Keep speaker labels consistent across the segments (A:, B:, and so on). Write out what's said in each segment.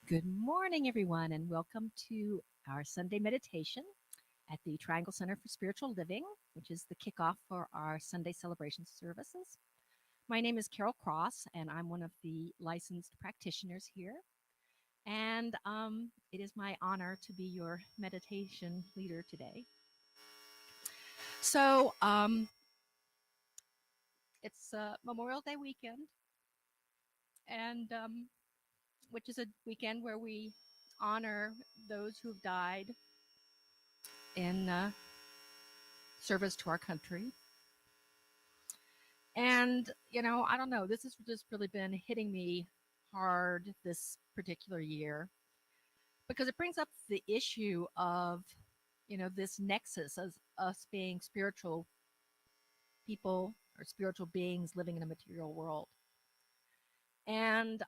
A: Good morning, everyone, and welcome to our Sunday meditation at the Triangle Center for Spiritual Living, which is the kickoff for our Sunday celebration services. My name is Carol Cross, and I'm one of the licensed practitioners here. And it is my honor to be your meditation leader today. So it's Memorial Day weekend, and which is a weekend where we honor those who've died in service to our country. And, I don't know, this has just really been hitting me hard this particular year because it brings up the issue of, this nexus of us being spiritual people or spiritual beings living in a material world. And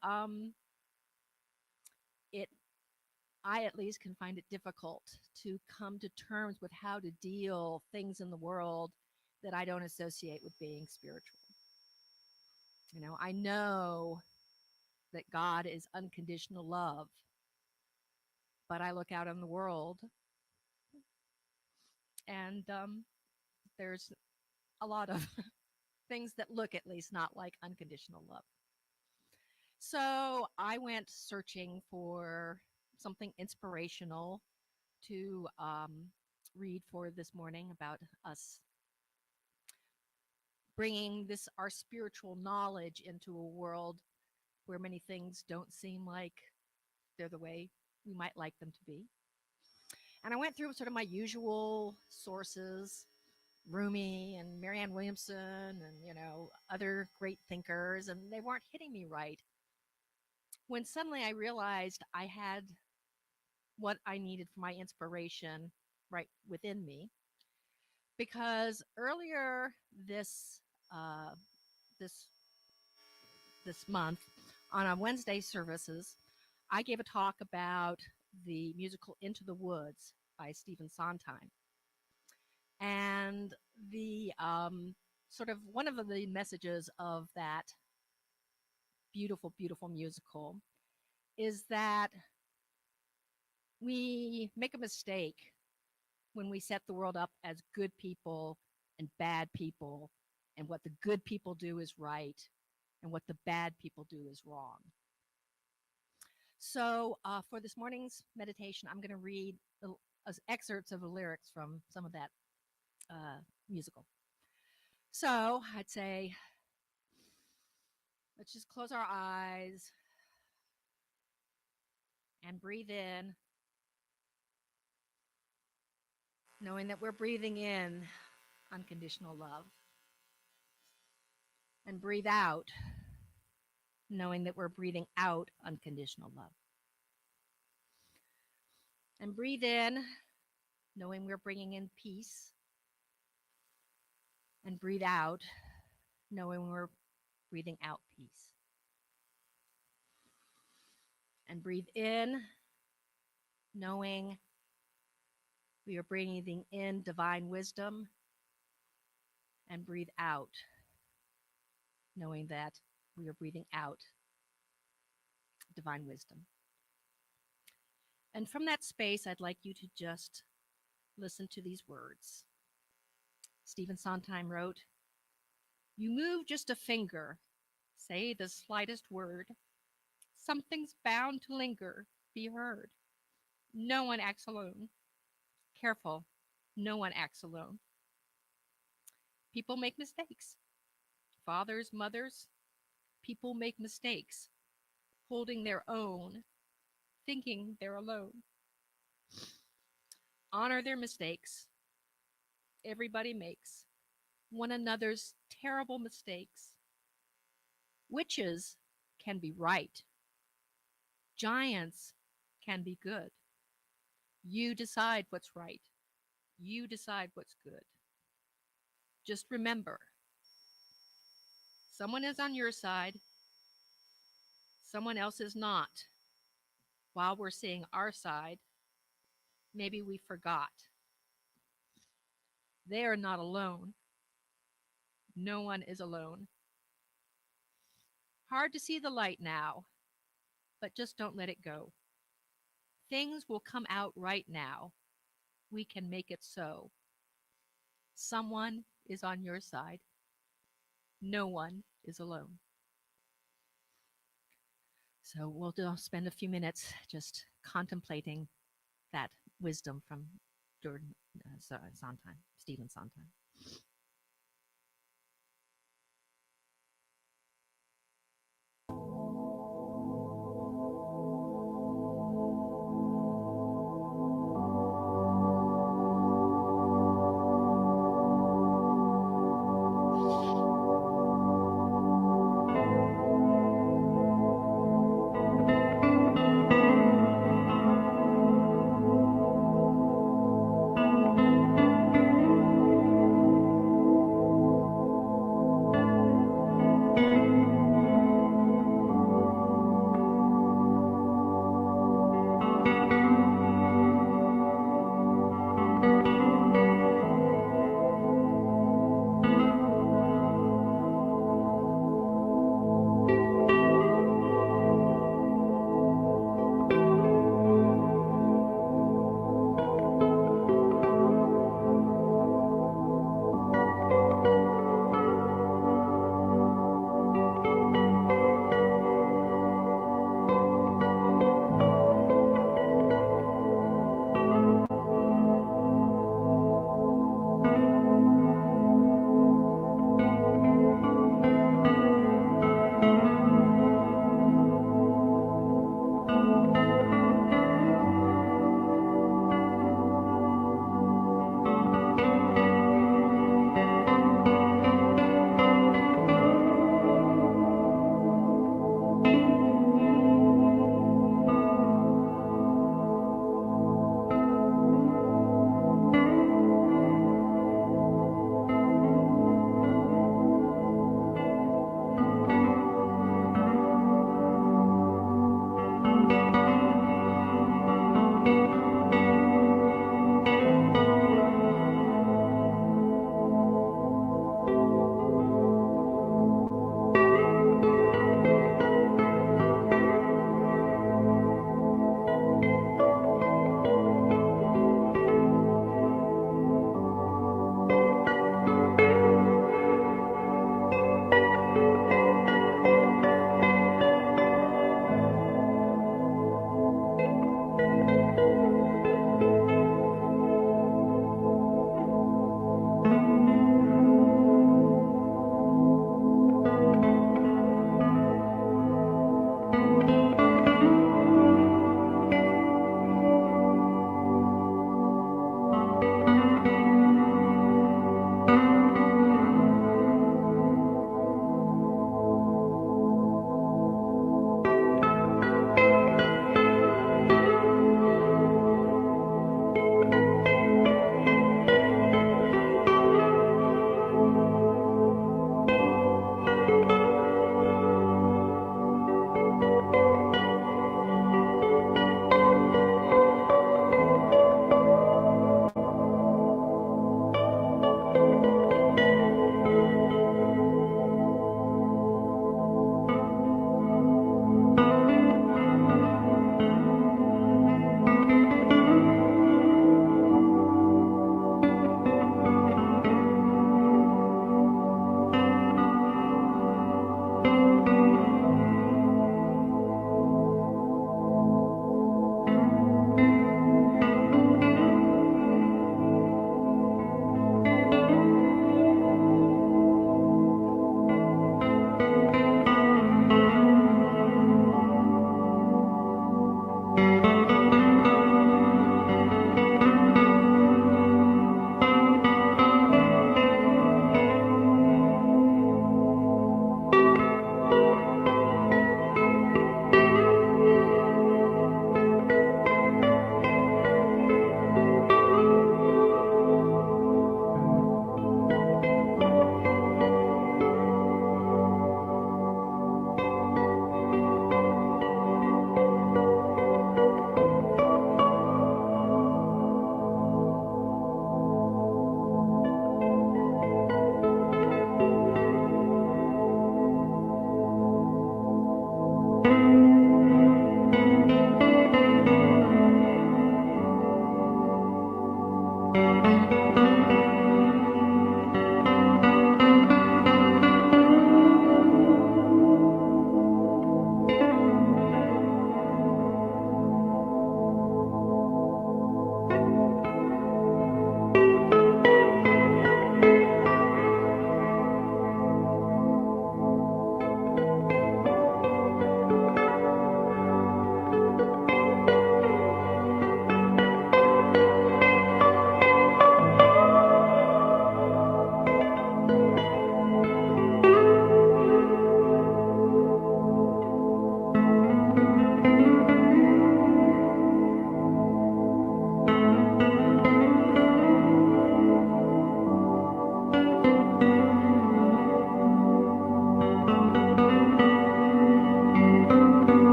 A: it, I at least can find it difficult to come to terms with how to deal things in the world that I don't associate with being spiritual. I know that God is unconditional love, but I look out in the world and there's a lot of things that look at least not like unconditional love. So I went searching for something inspirational to read for this morning about us bringing this our spiritual knowledge into a world where many things don't seem like they're the way we might like them to be. And I went through sort of my usual sources, Rumi and Marianne Williamson and, other great thinkers, and they weren't hitting me right. When suddenly I realized I had what I needed for my inspiration right within me, because earlier uh, this this month on a Wednesday services, I gave a talk about the musical Into the Woods by Stephen Sondheim. And the sort of one of the messages of that beautiful, beautiful musical is that we make a mistake when we set the world up as good people and bad people, and what the good people do is right, and what the bad people do is wrong. So, for this morning's meditation, I'm going to read excerpts of the lyrics from some of that musical. So, I'd say, let's just close our eyes and breathe in, knowing that we're breathing in unconditional love. And breathe out, knowing that we're breathing out unconditional love. And breathe in, knowing we're bringing in peace. And breathe out, knowing we're breathing out peace. And breathe in, knowing we are breathing in divine wisdom. And breathe out, knowing that we are breathing out divine wisdom. And from that space, I'd like you to just listen to these words. Stephen Sondheim wrote, "You move just a finger, say the slightest word. Something's bound to linger, be heard. No one acts alone. Careful, no one acts alone. People make mistakes. Fathers, mothers, people make mistakes, holding their own, thinking they're alone. Honor their mistakes. Everybody makes one another's terrible mistakes. Witches can be right. Giants can be good. You decide what's right. You decide what's good. Just remember, someone is on your side, someone else is not. While we're seeing our side, maybe we forgot. They are not alone. No one is alone. Hard to see the light now, but just don't let it go. Things will come out right now. We can make it so. Someone is on your side. No one is alone. So we'll spend a few minutes just contemplating that wisdom from Jordan Sondheim, Stephen Sondheim.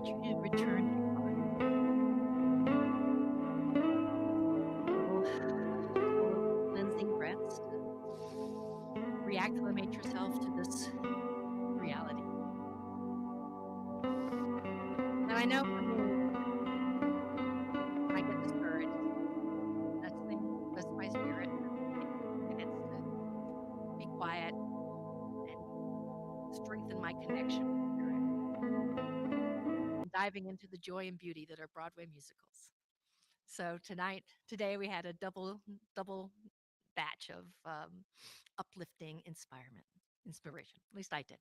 A: invite you to return to your body. Little couple of cleansing breaths to reacclimate yourself to this reality. And I know for me, when I get discouraged, that's thing that's my spirit that takes a few minutes to be quiet and strengthen my connection with spirit and diving into the joy and beauty that are Broadway musicals. So today we had a double batch of uplifting inspiration. At least I did.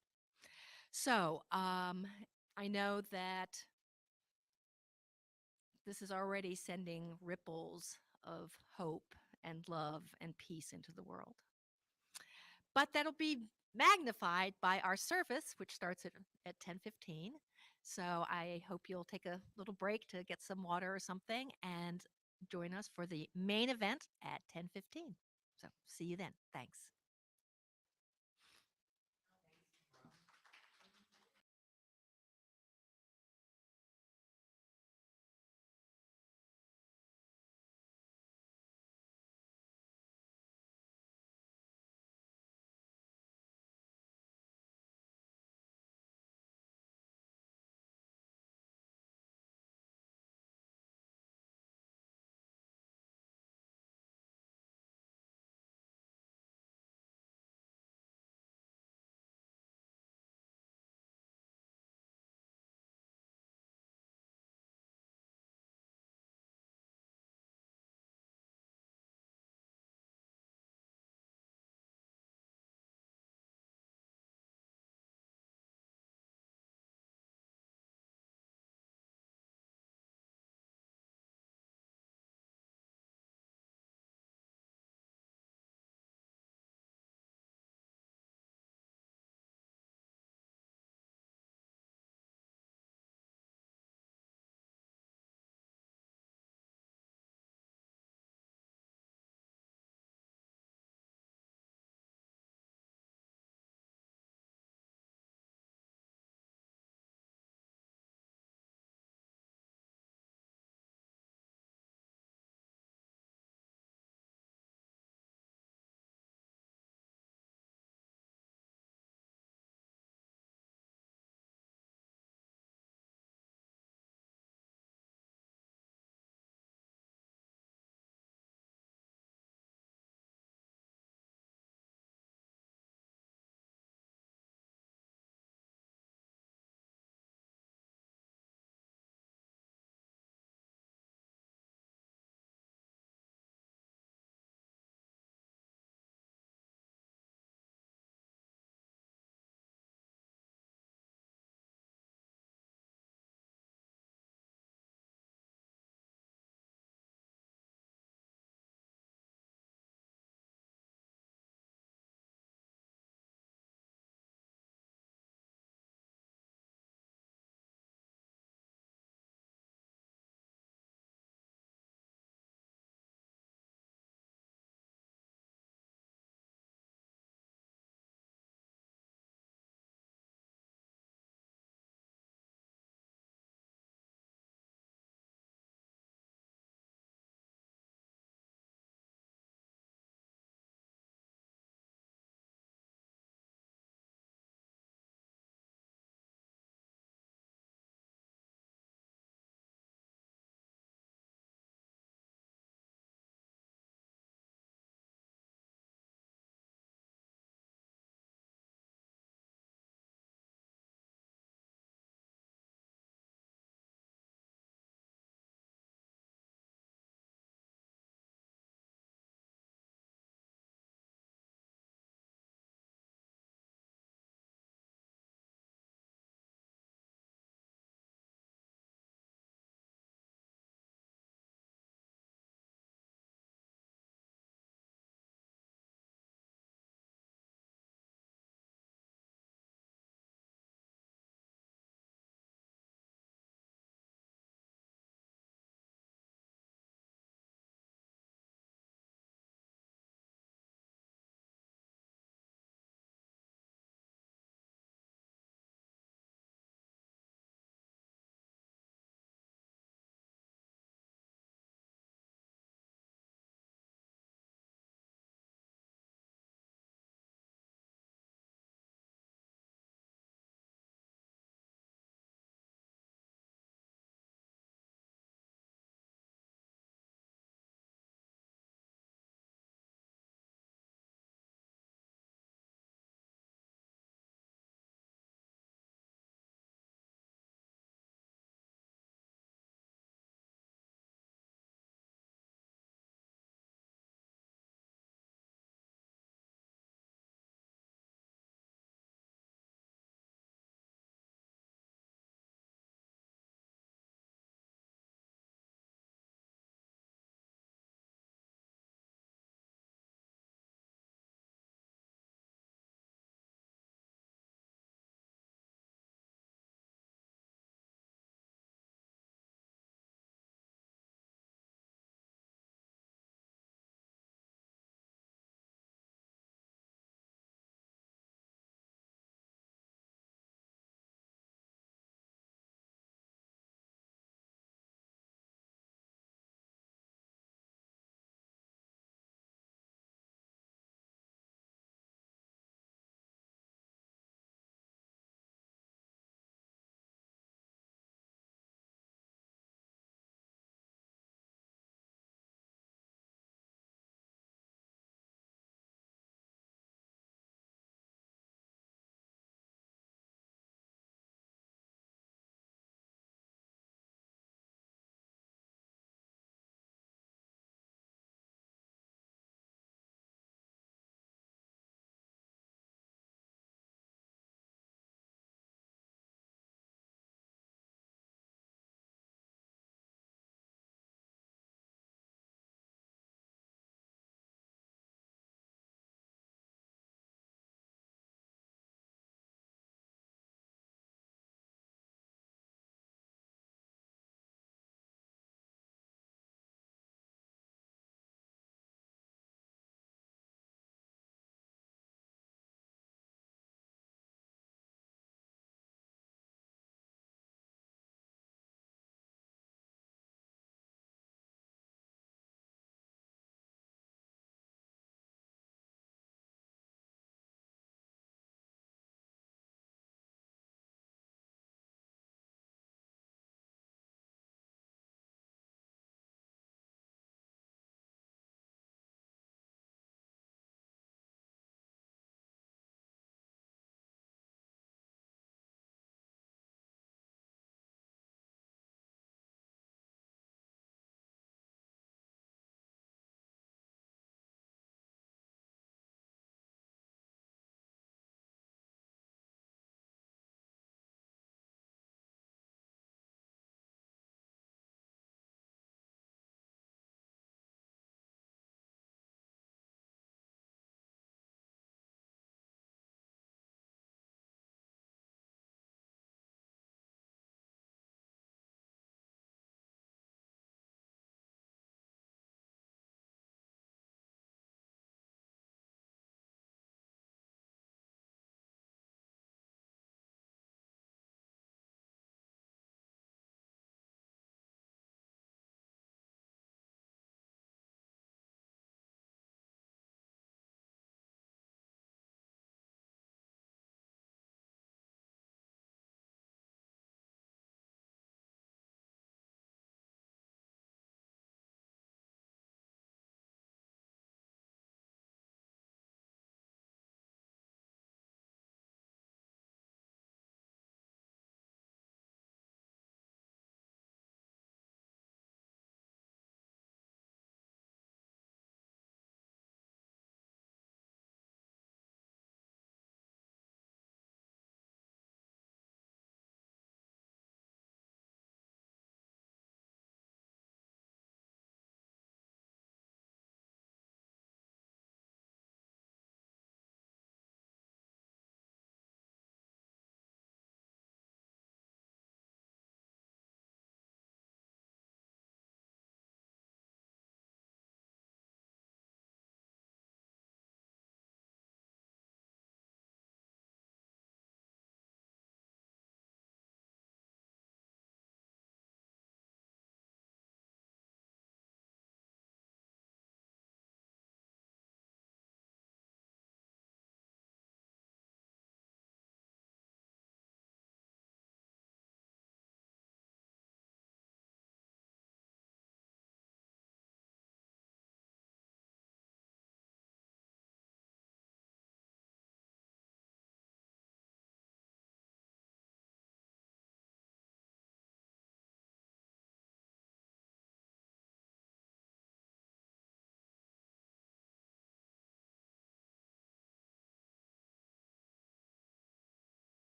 A: So I know that this is already sending ripples of hope and love and peace into the world. But that'll be magnified by our service, which starts at 10:15. So I hope you'll take a little break to get some water or something and join us for the main event at 10:15. So see you then. Thanks.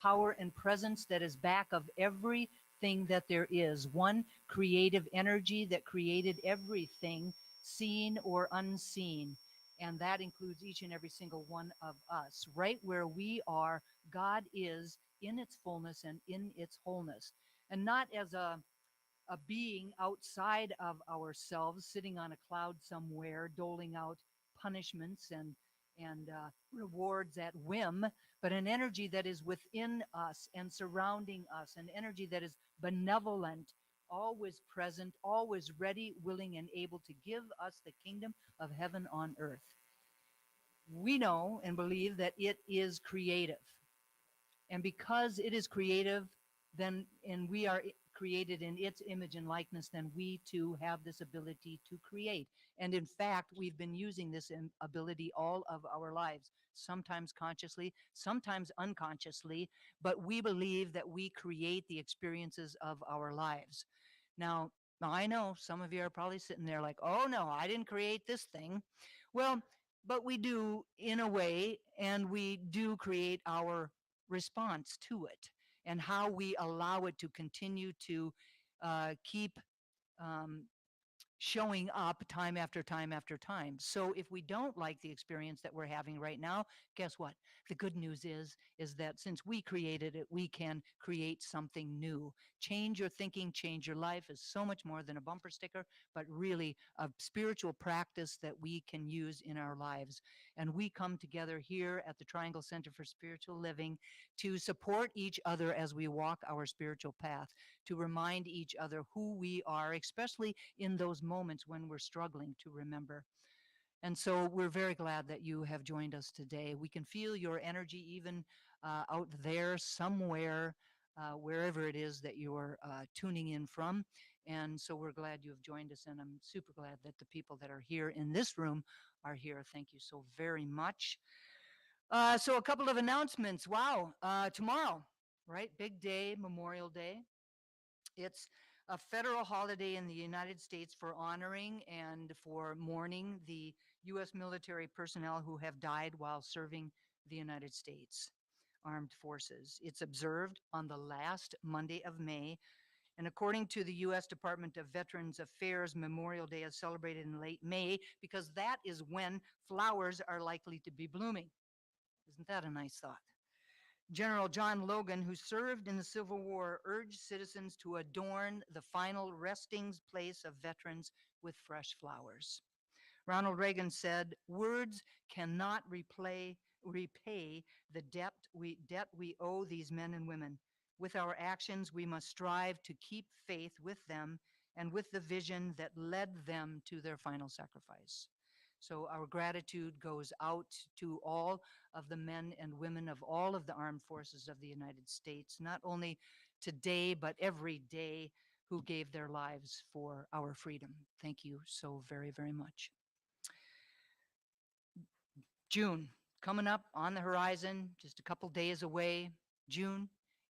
B: Power and presence that is back of everything that there is. One creative energy that created everything, seen or unseen. And that includes each and every single one of us. Right where we are, God is in its fullness and in its wholeness. And not as a being outside of ourselves, sitting on a cloud somewhere, doling out punishments and rewards at whim, but an energy that is within us and surrounding us, an energy that is benevolent, always present, always ready, willing, and able to give us the kingdom of heaven on earth. We know and believe that it is creative. And because it is creative, then and we are created in its image and likeness, then we too have this ability to create. And in fact, we've been using this ability all of our lives, sometimes consciously, sometimes unconsciously, but we believe that we create the experiences of our lives. Now, I know some of you are probably sitting there like, oh no, I didn't create this thing. Well, but we do in a way, and we do create our response to it and how we allow it to continue to keep um, showing up time after time after time. So if we don't like the experience that we're having right now, guess what? The good news is that since we created it, we can create something new. Change your thinking, change your life is so much more than a bumper sticker, but really a spiritual practice that we can use in our lives. And we come together here at the Triangle Center for Spiritual Living to support each other as we walk our spiritual path, to remind each other who we are, especially in those moments when we're struggling to remember. And so we're very glad that you have joined us today. We can feel your energy even out there somewhere, wherever it is that you're tuning in from. And so we're glad you have joined us. And I'm super glad that the people that are here in this room are here. Thank you so very much. So a couple of announcements. Wow. Tomorrow, right? Big day, Memorial Day. It's a federal holiday in the United States for honoring and for mourning the U.S. military personnel who have died while serving the United States Armed Forces. It's observed on the last Monday of May, and according to the U.S. Department of Veterans Affairs, Memorial Day is celebrated in late May because that is when flowers are likely to be blooming. Isn't that a nice thought? General John Logan, who served in the Civil War, urged citizens to adorn the final resting place of veterans with fresh flowers. Ronald Reagan said, words cannot repay the debt we owe these men and women. With our actions, we must strive to keep faith with them and with the vision that led them to their final sacrifice. So our gratitude goes out to all of the men and women of all of the armed forces of the United States, not only today, but every day, who gave their lives for our freedom. Thank you so very, very much. June, coming up on the horizon, just a couple days away. June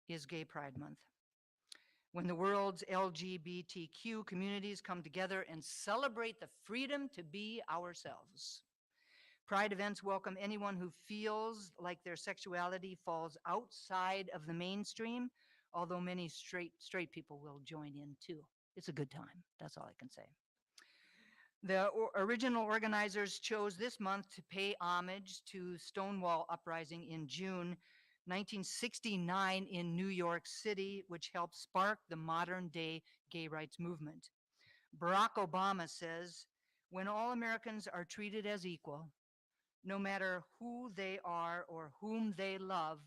B: is Gay Pride Month, when the world's LGBTQ communities come together and celebrate the freedom to be ourselves. Pride events welcome anyone who feels like their sexuality falls outside of the mainstream, although many straight people will join in too. It's a good time. That's all I can say. The original organizers chose this month to pay homage to Stonewall Uprising in June 1969 in New York City, which helped spark the modern day gay rights movement. Barack Obama says, when all Americans are treated as equal, no matter who they are or whom they love,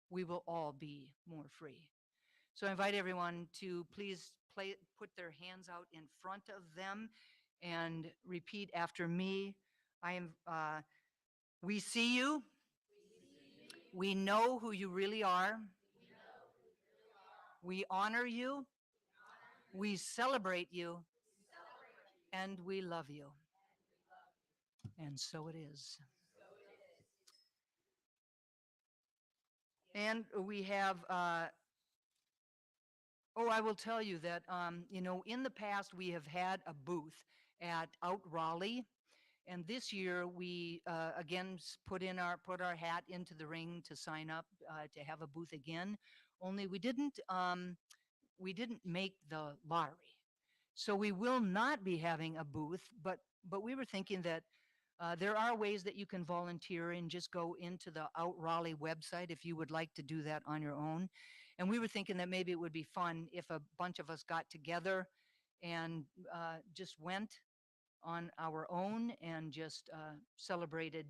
B: we will all be more free. So I invite everyone to please put their hands out in front of them and repeat after me. I am, we see you, We know who you really are. We honor you. We celebrate you. And we love you. And so it is. And we have, I will tell you that, in the past we have had a booth at Out Raleigh. And this year we again put our hat into the ring to sign up to have a booth again. Only we didn't make the lottery, so we will not be having a booth. But we were thinking that there are ways that you can volunteer and just go into the Out Raleigh website if you would like to do that on your own. And we were thinking that maybe it would be fun if a bunch of us got together and just went on our own and just celebrated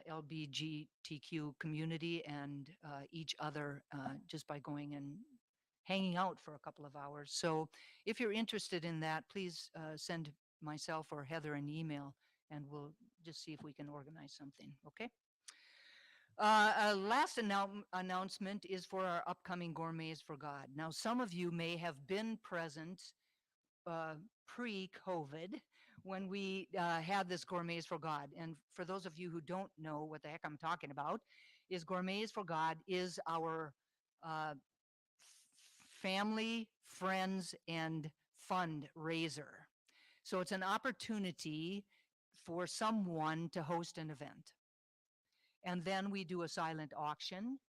B: LGBTQ community and each other just by going and hanging out for a couple of hours. So if you're interested in that, please send myself or Heather an email and we'll just see if we can organize something. Okay. Last announcement is for our upcoming Gourmets for God. Now, some of you may have been present uh, pre-COVID when we had this Gourmets for God. And for those of you who don't know what the heck I'm talking about, is Gourmets for God is our family, friends, and fundraiser. So it's an opportunity for someone to host an event. And then we do a silent auction,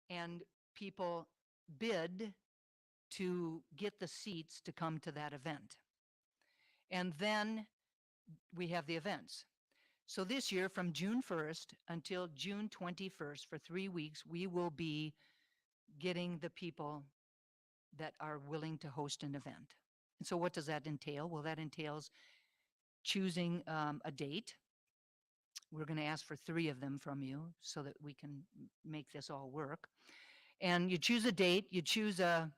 B: and people bid to get the seats to come to that event. And then we have the events. So this year, from June 1st until June 21st, for 3 weeks, we will be getting the people that are willing to host an event. And so what does that entail? Well, that entails choosing a date. We're going to ask for 3 of them from you so that we can make this all work. And you choose a date, you choose a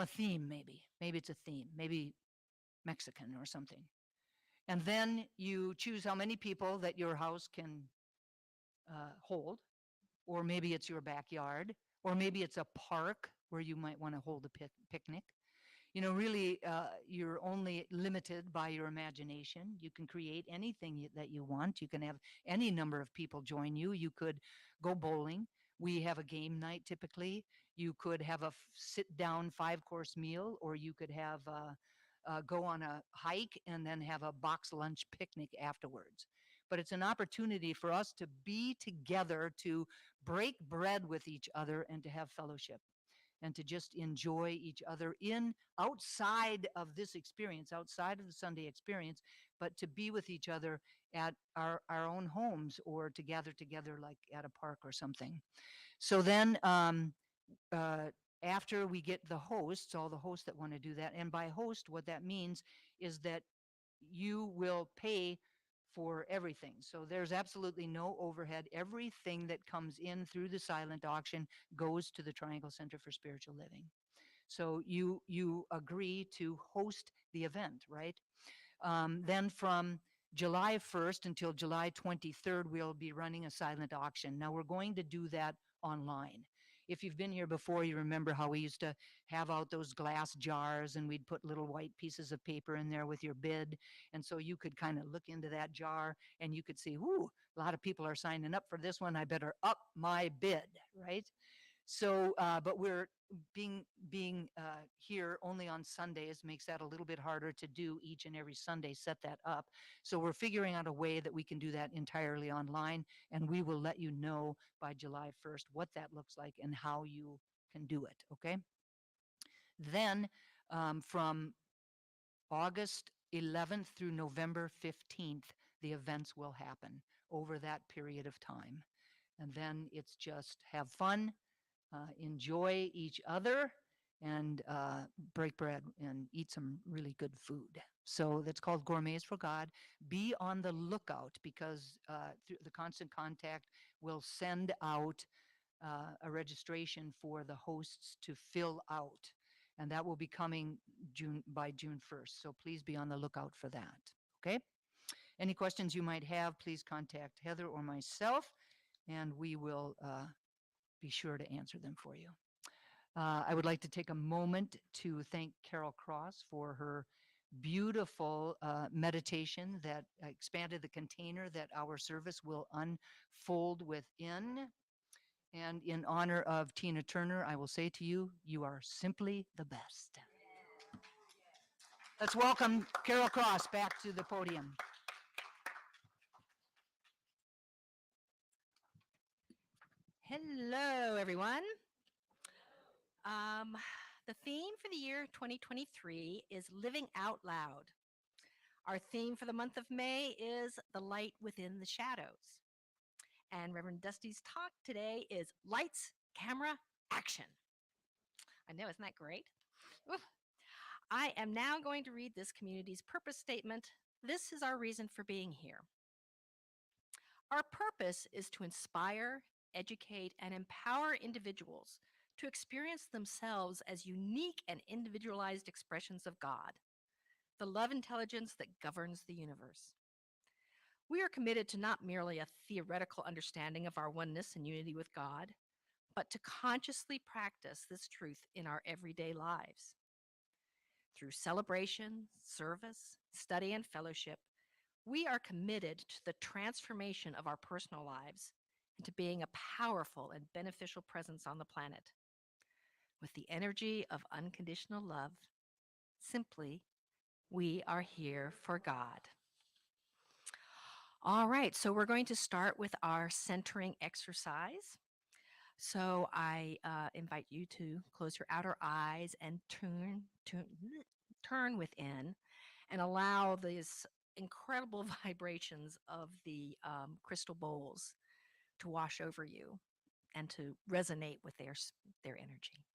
B: theme maybe. Maybe it's a theme, maybe Mexican or something. And then you choose how many people that your house can hold, or maybe it's your backyard, or maybe it's a park where you might want to hold a picnic. Really, you're only limited by your imagination. You can create anything that you want. You can have any number of people join you. You could go bowling. We have a game night typically. You could have a sit-down 5-course meal, or you could have go on a hike and then have a box lunch picnic afterwards. But it's an opportunity for us to be together, to break bread with each other, and to have fellowship, and to just enjoy each other outside of this experience, outside of the Sunday experience, but to be with each other at our own homes, or to gather together like at a park or something. So then after we get the hosts, all the hosts that want to do that, and by host, what that means is that you will pay for everything. So there's absolutely no overhead. Everything that comes in through the silent auction goes to the Triangle Center for Spiritual Living. So you agree to host the event, right? Then from July 1st until July 23rd, we'll be running a silent auction. Now we're going to do that online. If you've been here before, you remember how we used to have out those glass jars and we'd put little white pieces of paper in there with your bid. And so you could kind of look into that jar and you could see, ooh, a lot of people are signing up for this one. I better up my bid, right? So, but we're being here only on Sundays makes that a little bit harder to do each and every Sunday, set that up. So we're figuring out a way that we can do that entirely online, and we will let you know by July 1st what that looks like and how you can do it, okay? Then from August 11th through November 15th, the events will happen over that period of time. And then it's just have fun, enjoy each other, and break bread and eat some really good food. So that's called Gourmets for God. Be on the lookout, because through the Constant Contact will send out a registration for the hosts to fill out. And that will be coming by June 1st. So please be on the lookout for that. Okay? Any questions you might have, please contact Heather or myself, and we will be sure to answer them for you. I would like to take a moment to thank Carol Cross for her beautiful meditation that expanded the container that our service will unfold within. And in honor of Tina Turner, I will say to you, you are simply the best. Let's welcome Carol Cross back to the podium.
A: Hello, everyone. Um, the theme for the year 2023 is Living Out Loud. Our theme for the month of May is The Light Within the Shadows. And Reverend Dusty's talk today is Lights, Camera, Action. I know, isn't that great? Oof. I am now going to read this community's purpose statement. This is our reason for being here. Our purpose is to inspire, educate, and empower individuals to experience themselves as unique and individualized expressions of God, the love intelligence that governs the universe. We are committed to not merely a theoretical understanding of our oneness and unity with God, but to consciously practice this truth in our everyday lives. Through celebration, service, study, and fellowship, we are committed to the transformation of our personal lives and to being a powerful and beneficial presence on the planet. With the energy of unconditional love, simply, we are here for God. All right, so we're going to start with our centering exercise. So I invite you to close your outer eyes and turn within and allow these incredible vibrations of the crystal bowls to wash over you and to resonate with their energy.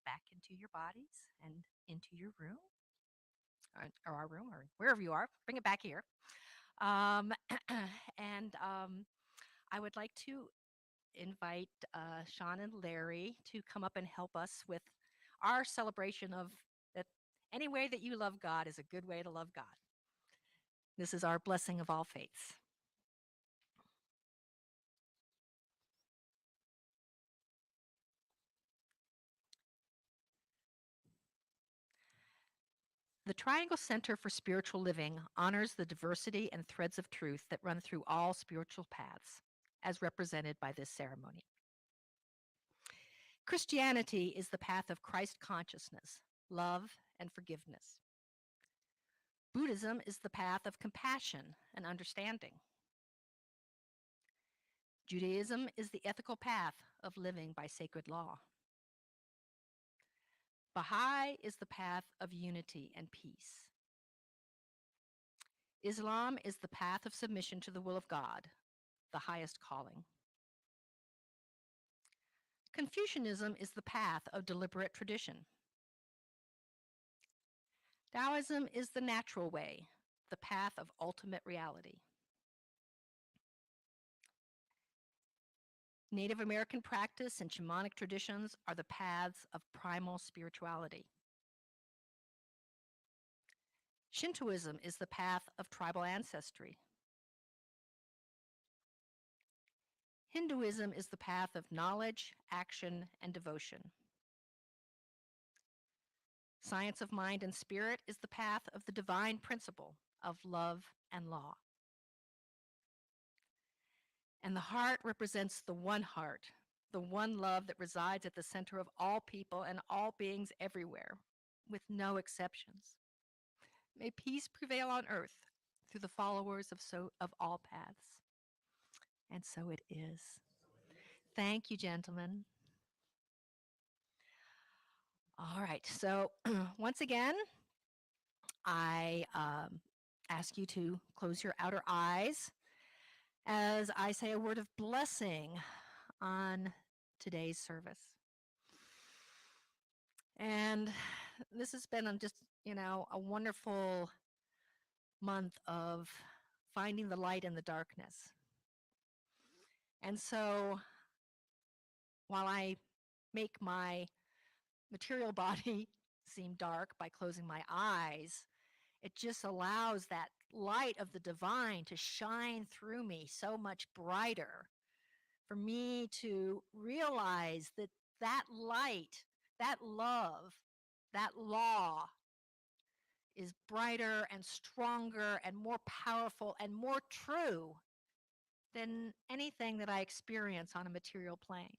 A: Back into your bodies and into your room or our room or wherever you are. Bring it back here. And I would like to invite Sean and Larry to come up and help us with our celebration of that any way that you love God is a good way to love God. This is our blessing of all faiths. The Triangle Center for Spiritual Living honors the diversity and threads of truth that run through all spiritual paths, as represented by this ceremony. Christianity is the path of Christ consciousness, love, and forgiveness. Buddhism is the path of compassion and understanding. Judaism is the ethical path of living by sacred law. Baha'i is the path of unity and peace. Islam is the path of submission to the will of God, the highest calling. Confucianism is the path of deliberate tradition. Taoism is the natural way, the path of ultimate reality. Native American practice and shamanic traditions are the paths of primal spirituality. Shintoism is the path of tribal ancestry. Hinduism is the path of knowledge, action, and devotion. Science of mind and spirit is the path of the divine principle of love and law. And the heart represents the one heart, the one love that resides at the center of all people and all beings everywhere, with no exceptions. May peace prevail on earth through the followers of all paths. And so it is. Thank you, gentlemen. All right, so once again, I ask you to close your outer eyes as I say a word of blessing on today's service. And this has been just, a wonderful month of finding the light in the darkness. And so while I make my material body seem dark by closing my eyes, it just allows that light of the divine to shine through me so much brighter, for me to realize that that light, that love, that law is brighter and stronger and more powerful and more true than anything that I experience on a material plane.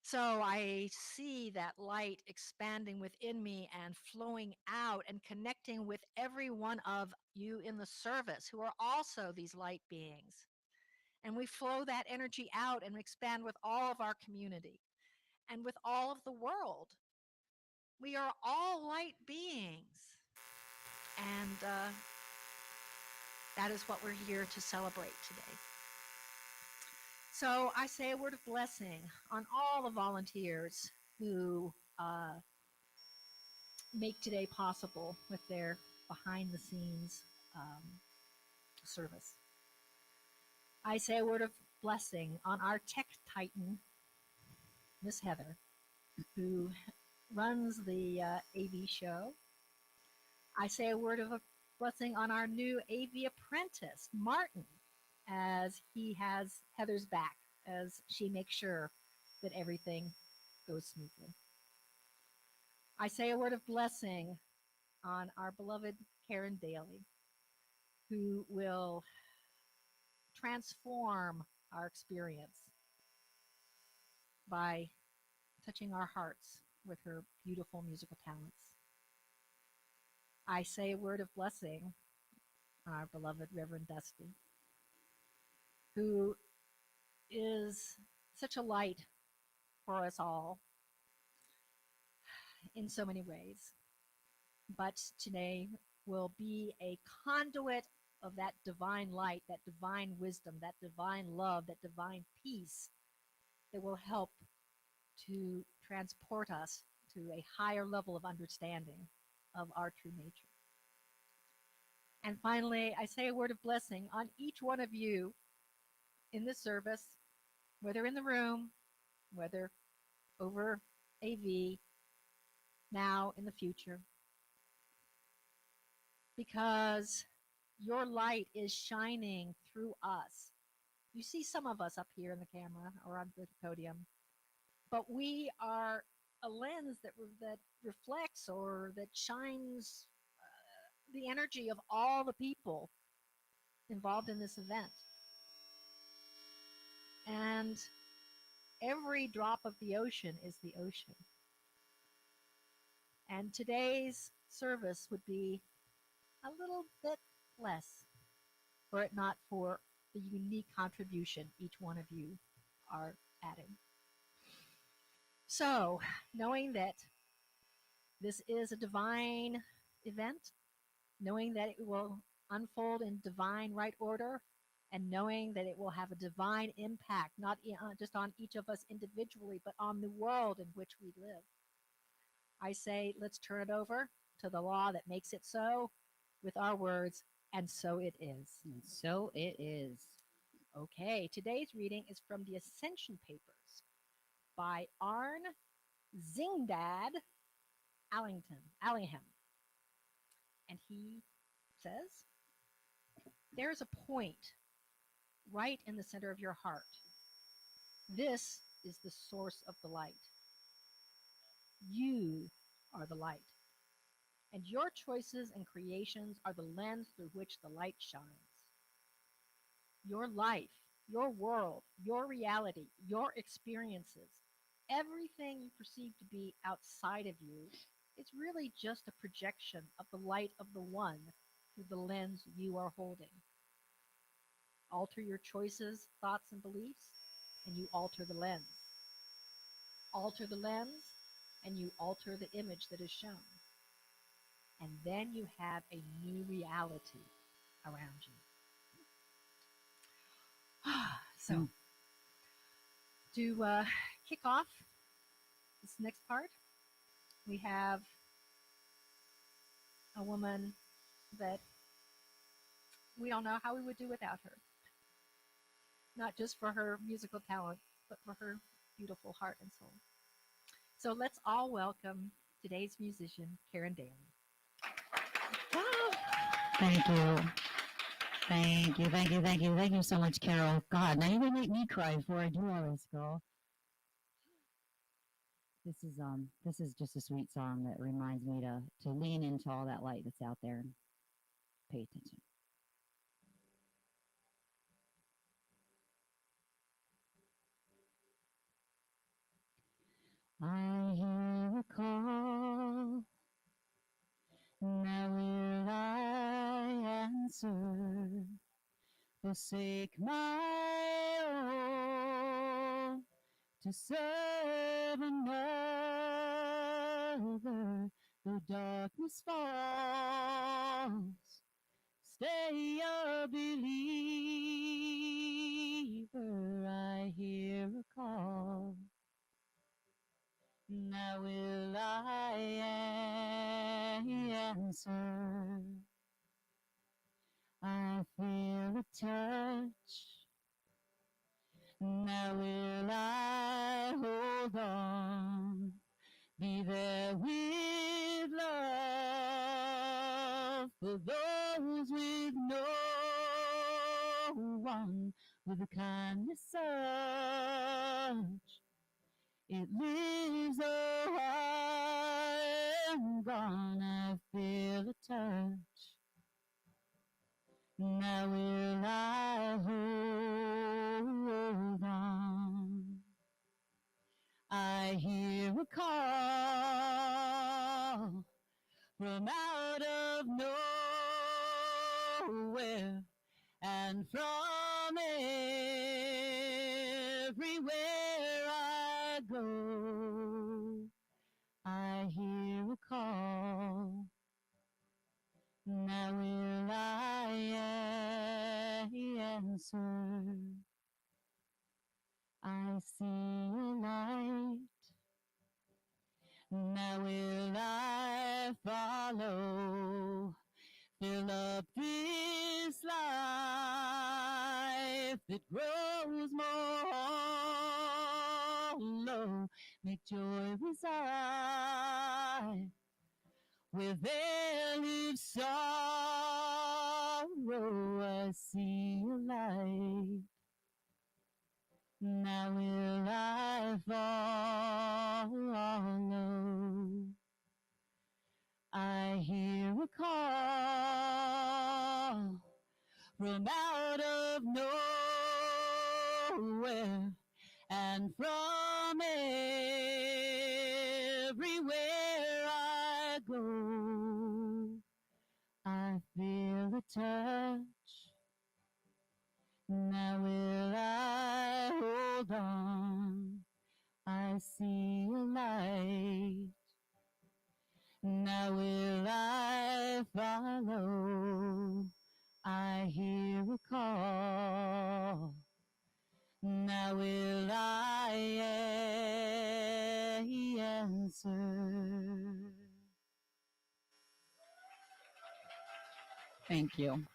A: So I see that light expanding within me and flowing out and connecting with every one of you in the service who are also these light beings. And we flow that energy out and expand with all of our community and with all of the world. We are all light beings. And that is what we're here to celebrate today. So I say a word of blessing on all the volunteers who make today possible with their behind the scenes service. I say a word of blessing on our tech titan, Miss Heather, who runs the AV show. I say a word of a blessing on our new AV apprentice, Martin, as he has Heather's back as she makes sure that everything goes smoothly. I say a word of blessing on our beloved Karen Daly, who will transform our experience by touching our hearts with her beautiful musical talents. I say a word of blessing on our beloved Reverend Dusty, who is such a light for us all in so many ways. But today will be a conduit of that divine light, that divine wisdom, that divine love, that divine peace that will help to transport us to a higher level of understanding of our true nature. And finally, I say a word of blessing on each one of you in this service, whether in the room, whether over AV, now in the future. because your light is shining through us. You see some of us up here in the camera or on the podium, but we are a lens that reflects or that shines the energy of all the people involved in this event. And every drop of the ocean is the ocean. And today's service would be a little bit less were it not for the unique contribution each one of you are adding. So, knowing that this is a divine event, knowing that it will unfold in divine right order, and knowing that it will have a divine impact, not just on each of us individually, but on the world in which we live. I say, let's turn it over to the law that makes it so with our words, and so it is.
C: And so it is.
A: Okay, today's reading is from the Ascension Papers by Arn Zingdad Allingham. And he says, there is a point right in the center of your heart. This is the source of the light. You are the light. And your choices and creations are the lens through which the light shines. Your life, your world, your reality, your experiences, everything you perceive to be outside of you is really just a projection of the light of the one through the lens you are holding. Alter your choices, thoughts, and beliefs, and you alter the lens. Alter the lens, and you alter the image that is shown. And then you have a new reality around you. So, to kick off this next part, we have a woman that we don't know how we would do without her. Not just for her musical talent, but for her beautiful heart and soul. So let's all welcome today's musician, Karen Daly.
C: Thank you. Thank you, thank you, thank you. Thank you so much, Carol. God, now you're gonna make me cry before I do all this, girl. This is just a sweet song that reminds me to lean into all that light that's out there and pay attention. I hear a call. Now will I answer? Forsake my all to serve another. Though darkness falls, stay a believer. I hear a call. Now will I answer? I feel a touch. Now will I hold on? Be there with love for those with no one, with the kindness such it lives. Oh, I'm gone. I feel a touch. Now will I hold on? I hear a call from out of nowhere, and from everywhere I go, I hear a call. Now will I answer? I see a light. Now will I follow? Fill up this life that grows more hollow. Make joy reside where there lives sorrow. I see a light. Now will I follow? I hear a call from out of nowhere, and from everywhere I go, I feel a touch. Now will I hold on? I see a light. Now will I follow? I hear a call. Now will I answer? Thank you.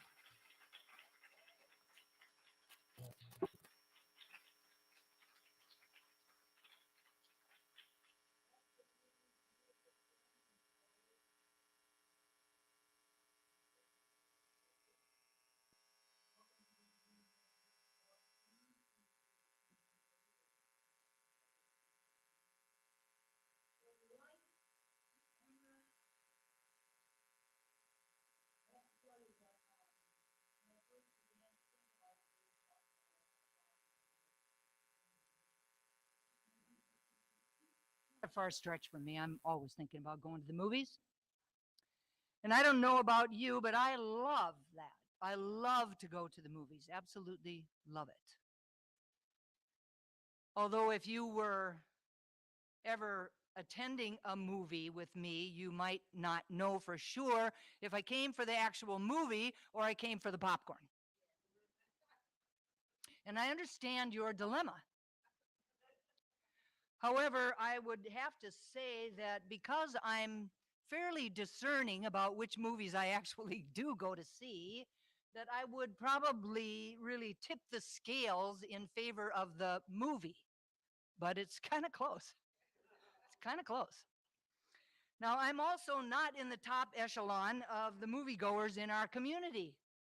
B: A far stretch from me. I'm always thinking about going to the movies. And I don't know about you, but I love that. I love to go to the movies. Absolutely love it. Although, if you were ever attending a movie with me, you might not know for sure if I came for the actual movie or I came for the popcorn. And I understand your dilemma. However, I would have to say that because I'm fairly discerning about which movies I actually do go to see, that I would probably really tip the scales in favor of the movie. But it's kind of close. It's kind of close. Now, I'm also not in the top echelon of the moviegoers in our community.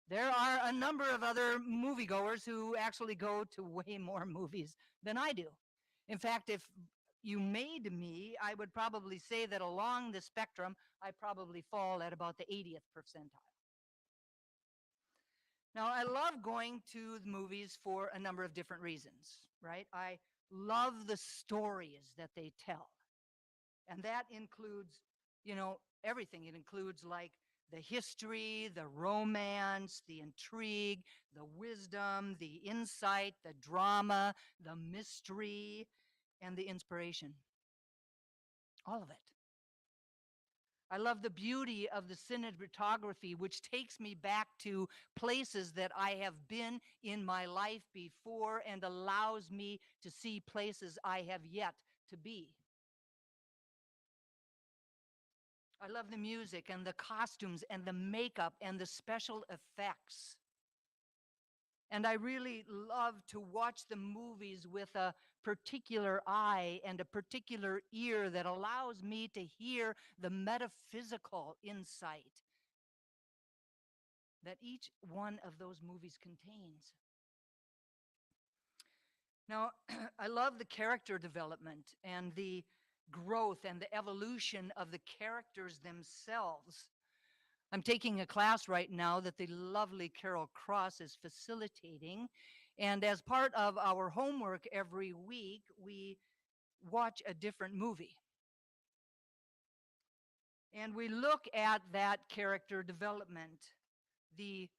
B: There are a number of other moviegoers who actually go to way more movies than I do. In fact, if you made me, I would probably say that along the spectrum, I probably fall at about the 80th percentile. Now, I love going to the movies for a number of different reasons, right? I love the stories that they tell. And that includes, everything. It includes like the history, the romance, the intrigue, the wisdom, the insight, the drama, the mystery, and the inspiration. All of it. I love the beauty of the cinematography, which takes me back to places that I have been in my life before and allows me to see places I have yet to be. I love the music and the costumes and the makeup and the special effects. And I really love to watch the movies with a particular eye and a particular ear that allows me to hear the metaphysical insight that each one of those movies contains. Now, I love the character development and the growth and the evolution of the characters themselves. I'm taking a class right now that the lovely Carol Cross is facilitating. And as part of our homework every week, we watch a different movie. And we look at that character development, the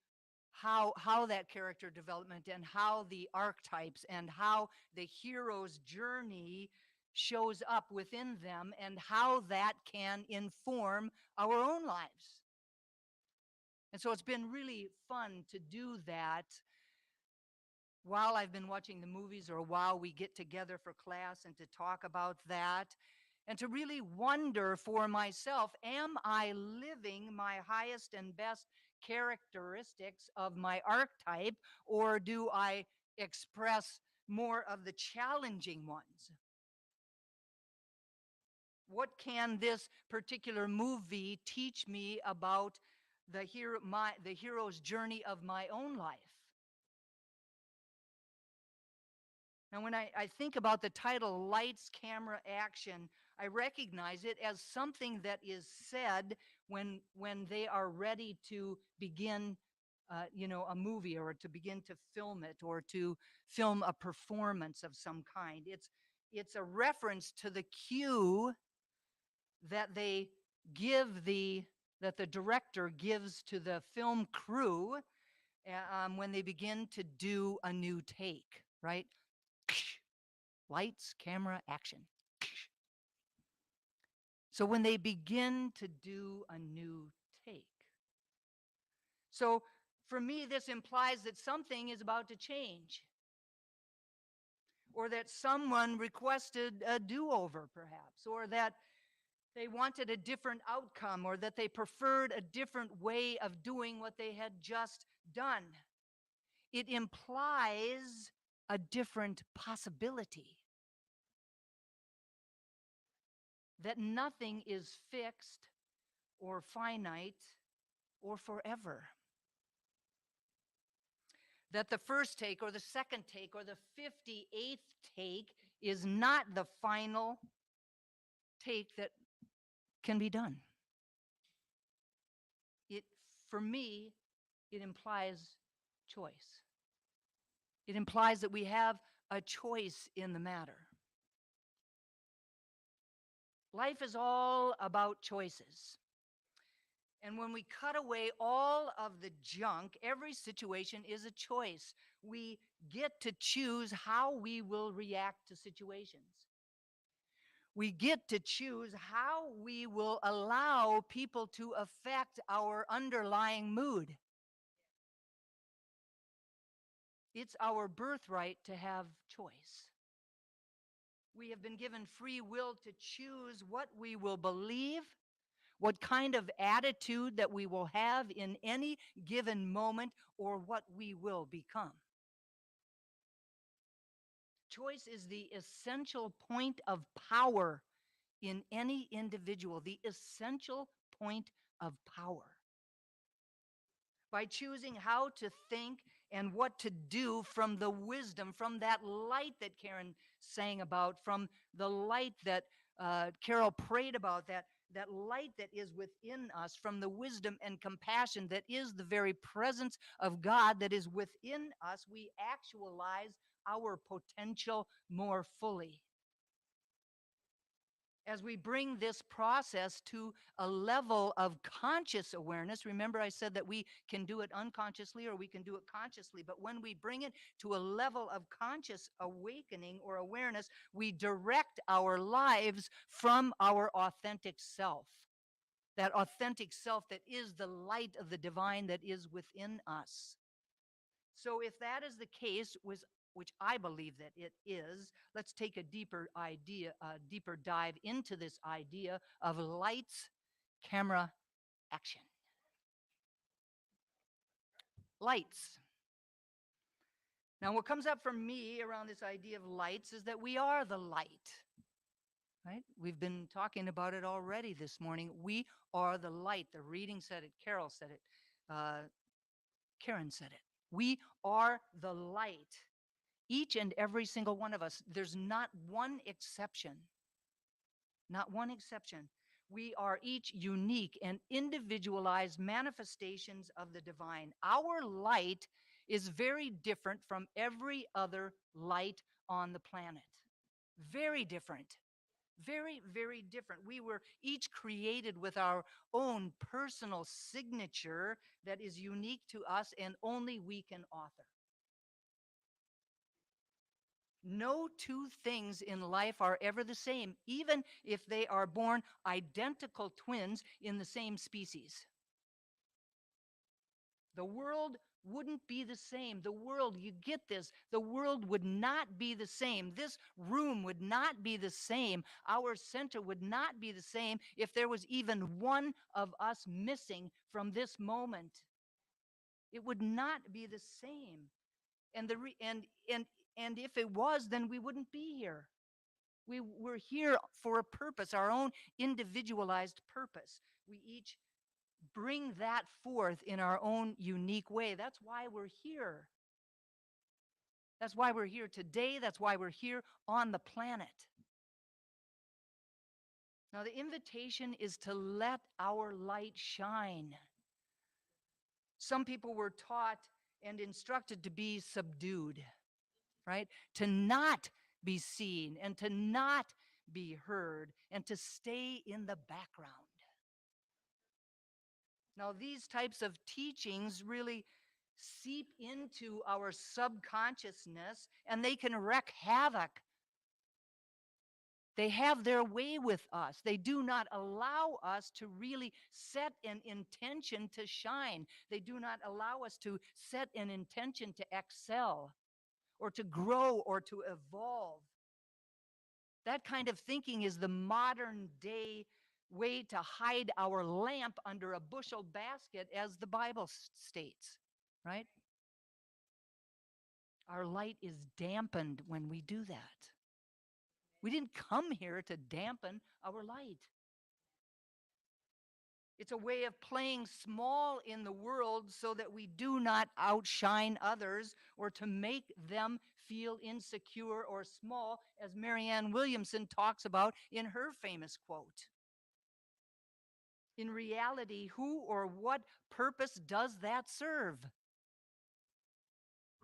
B: how that character development and how the archetypes and how the hero's journey shows up within them and how that can inform our own lives. And so it's been really fun to do that while I've been watching the movies or while we get together for class and to talk about that and to really wonder for myself, am I living my highest and best characteristics of my archetype, or do I express more of the challenging ones? What can this particular movie teach me about the hero's journey of my own life. Now, when I think about the title Lights, Camera, Action, I recognize it as something that is said when they are ready to begin, a movie, or to begin to film it, or to film a performance of some kind. It's a reference to the cue that that the director gives to the film crew when they begin to do a new take, right? Lights, camera, action. So when they begin to do a new take. So for me, this implies that something is about to change, or that someone requested a do-over, perhaps, or that they wanted a different outcome, or that they preferred a different way of doing what they had just done. It implies a different possibility. That nothing is fixed or finite or forever. That the first take or the second take or the 58th take is not the final take that can be done. For me, it implies choice. It implies that we have a choice in the matter. Life is all about choices. And when we cut away all of the junk, every situation is a choice. We get to choose how we will react to situations. We get to choose how we will allow people to affect our underlying mood. It's our birthright to have choice. We have been given free will to choose what we will believe, what kind of attitude that we will have in any given moment, or what we will become. Choice is the essential point of power in any individual, the essential point of power. By choosing how to think and what to do from the wisdom, from that light that Karen sang about, from the light that Carol prayed about, that light that is within us, from the wisdom and compassion that is the very presence of God that is within us, we actualize our potential more fully. As we bring this process to a level of conscious awareness, remember I said that we can do it unconsciously or we can do it consciously, but when we bring it to a level of conscious awakening or awareness, we direct our lives from our authentic self. That authentic self that is the light of the divine that is within us. So if that is the case, which I believe that it is, let's take a deeper dive into this idea of lights, camera, action. Lights. Now, what comes up for me around this idea of lights is that we are the light. Right? We've been talking about it already this morning. We are the light. The reading said it. Carol said it. Karen said it. We are the light. Each and every single one of us. There's not one exception. Not one exception. We are each unique and individualized manifestations of the divine. Our light is very different from every other light on the planet. Very different. Very, very different. We were each created with our own personal signature that is unique to us and only we can author. No two things in life are ever the same, even if they are born identical twins in the same species. The world wouldn't be the same. The world, you get this, the world would not be the same. This room would not be the same. Our center would not be the same if there was even one of us missing from this moment. It would not be the same. And if it was, then we wouldn't be here. We're here for a purpose, our own individualized purpose. We each bring that forth in our own unique way. That's why we're here. That's why we're here today. That's why we're here on the planet. Now, the invitation is to let our light shine. Some people were taught and instructed to be subdued, right? To not be seen and to not be heard and to stay in the background. Now, these types of teachings really seep into our subconsciousness and they can wreak havoc. They have their way with us. They do not allow us to really set an intention to shine. They do not allow us to set an intention to excel or to grow or to evolve. That kind of thinking is the modern day way to hide our lamp under a bushel basket, as the Bible states, right? Our light is dampened when we do that. We didn't come here to dampen our light. It's a way of playing small in the world so that we do not outshine others or to make them feel insecure or small, as Marianne Williamson talks about in her famous quote. In reality, who or what purpose does that serve?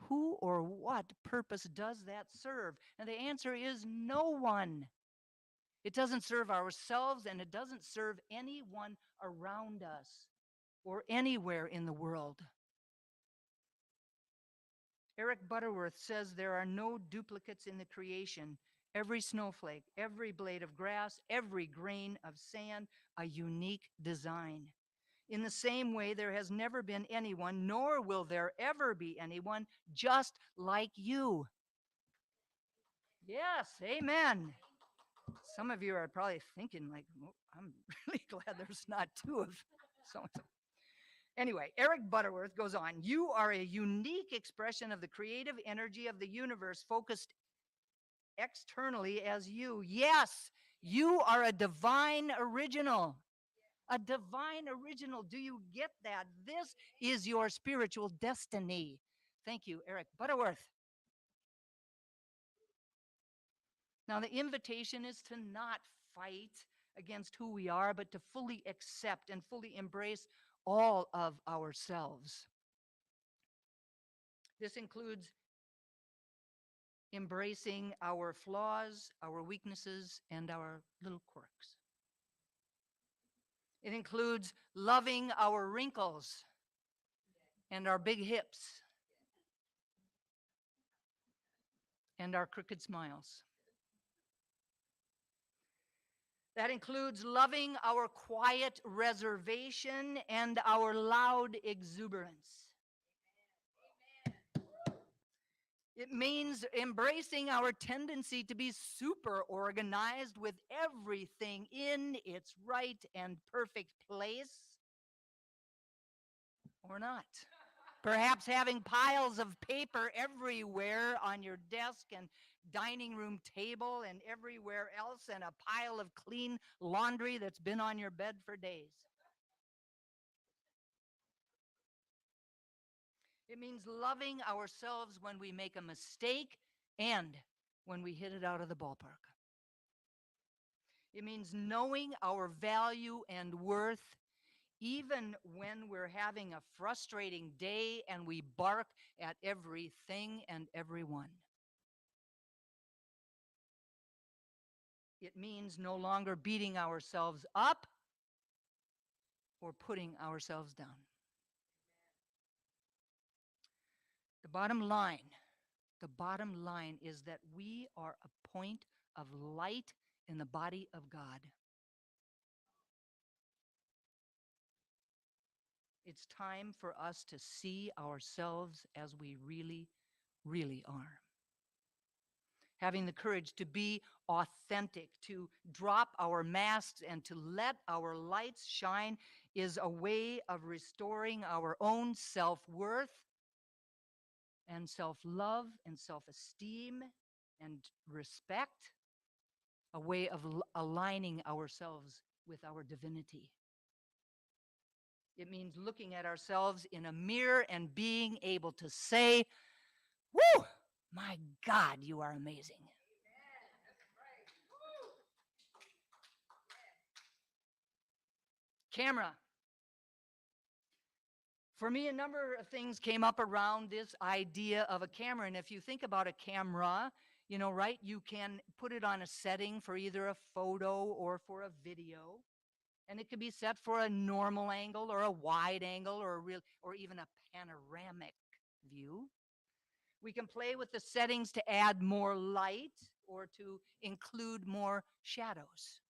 B: Who or what purpose does that serve? And the answer is no one. It doesn't serve ourselves and it doesn't serve anyone around us or anywhere in the world. Eric Butterworth says there are no duplicates in the creation. Every snowflake, every blade of grass, every grain of sand, a unique design. In the same way, there has never been anyone, nor will there ever be anyone just like you. Yes, amen. Some of you are probably thinking, like, oh, I'm really glad there's not two of so-and-so. Anyway, Eric Butterworth goes on, you are a unique expression of the creative energy of the universe focused externally as you. Yes, you are a divine original. A divine original. Do you get that? This is your spiritual destiny. Thank you, Eric Butterworth. Now, the invitation is to not fight against who we are, but to fully accept and fully embrace all of ourselves. This includes embracing our flaws, our weaknesses, and our little quirks. It includes loving our wrinkles and our big hips and our crooked smiles. That includes loving our quiet reservation and our loud exuberance. It means embracing our tendency to be super organized with everything in its right and perfect place, or not. Perhaps having piles of paper everywhere on your desk and dining room table and everywhere else, and a pile of clean laundry that's been on your bed for days. It means loving ourselves when we make a mistake and when we hit it out of the ballpark. It means knowing our value and worth even when we're having a frustrating day and we bark at everything and everyone. It means no longer beating ourselves up or putting ourselves down. The bottom line is that we are a point of light in the body of God. It's time for us to see ourselves as we really, really are. Having the courage to be authentic, to drop our masks and to let our lights shine is a way of restoring our own self-worth and self-love and self-esteem and respect, a way of aligning ourselves with our divinity. It means looking at ourselves in a mirror and being able to say, "Woo, my God, you are amazing." Camera. For me, a number of things came up around this idea of a camera. And if you think about a camera, right, you can put it on a setting for either a photo or for a video. And it could be set for a normal angle or a wide angle or even a panoramic view. We can play with the settings to add more light or to include more shadows.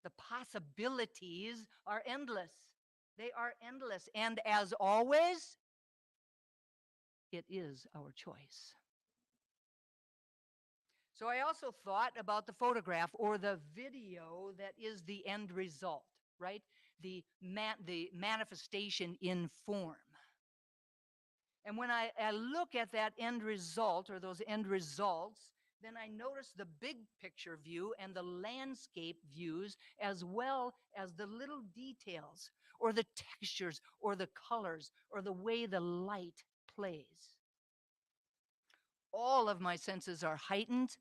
B: The possibilities are endless. They are endless. And as always, it is our choice. So I also thought about the photograph or the video that is the end result, right? The manifestation in form. And when I look at that end result or those end results, then I notice the big picture view and the landscape views, as well as the little details or the textures or the colors or the way the light plays. All of my senses are heightened.